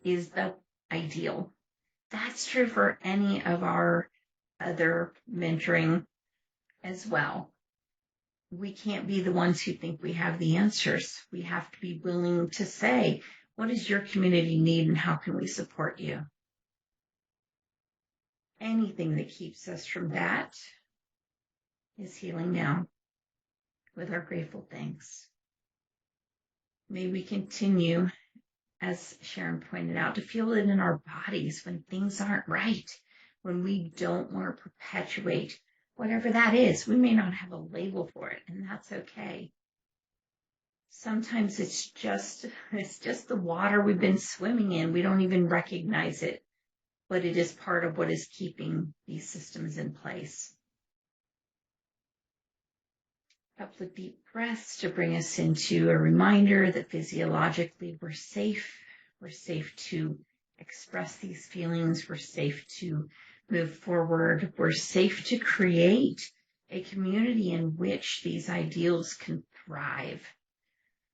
is the ideal. That's true for any of our other mentoring as well. We can't be the ones who think we have the answers. We have to be willing to say, what does your community need and how can we support you? Anything that keeps us from that is healing now with our grateful thanks. May we continue, as Sharon pointed out, to feel it in our bodies when things aren't right, when we don't want to perpetuate whatever that is. We may not have a label for it, and that's okay. Sometimes it's just the water we've been swimming in. We don't even recognize it, but it is part of what is keeping these systems in place. A couple of deep breaths to bring us into a reminder that physiologically we're safe. We're safe to express these feelings. We're safe to move forward. We're safe to create a community in which these ideals can thrive.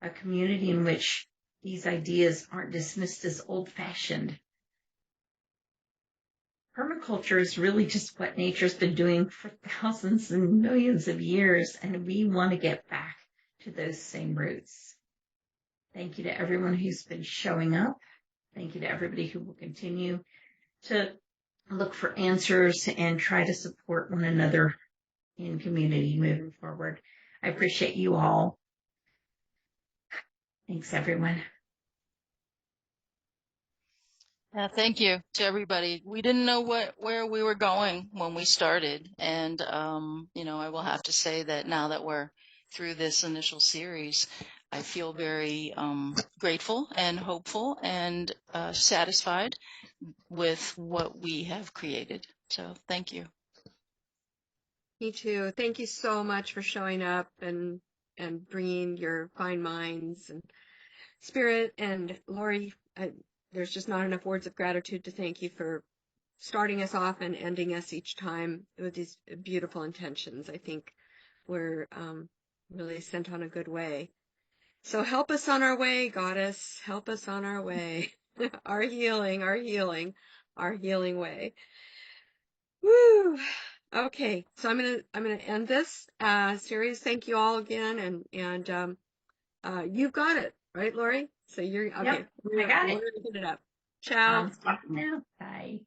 A community in which these ideas aren't dismissed as old-fashioned. Permaculture is really just what nature's been doing for thousands and millions of years, and we want to get back to those same roots. Thank you to everyone who's been showing up. Thank you to everybody who will continue to look for answers and try to support one another in community moving forward. I appreciate you all. Thanks, everyone. Yeah, thank you to everybody. We didn't know where we were going when we started. And, I will have to say that now that we're through this initial series, I feel very grateful and hopeful and satisfied with what we have created. So thank you. Me too. Thank you so much for showing up and bringing your fine minds and spirit. And Lori, there's just not enough words of gratitude to thank you for starting us off and ending us each time with these beautiful intentions. I think we're really sent on a good way. So help us on our way, Goddess. Help us on our way. our healing way. Woo. Okay, so I'm gonna end this series. Thank you all again, and you've got it, right, Lori? So you're okay. Yep, I got it. We're gonna get it up. Ciao. Stop now. Bye.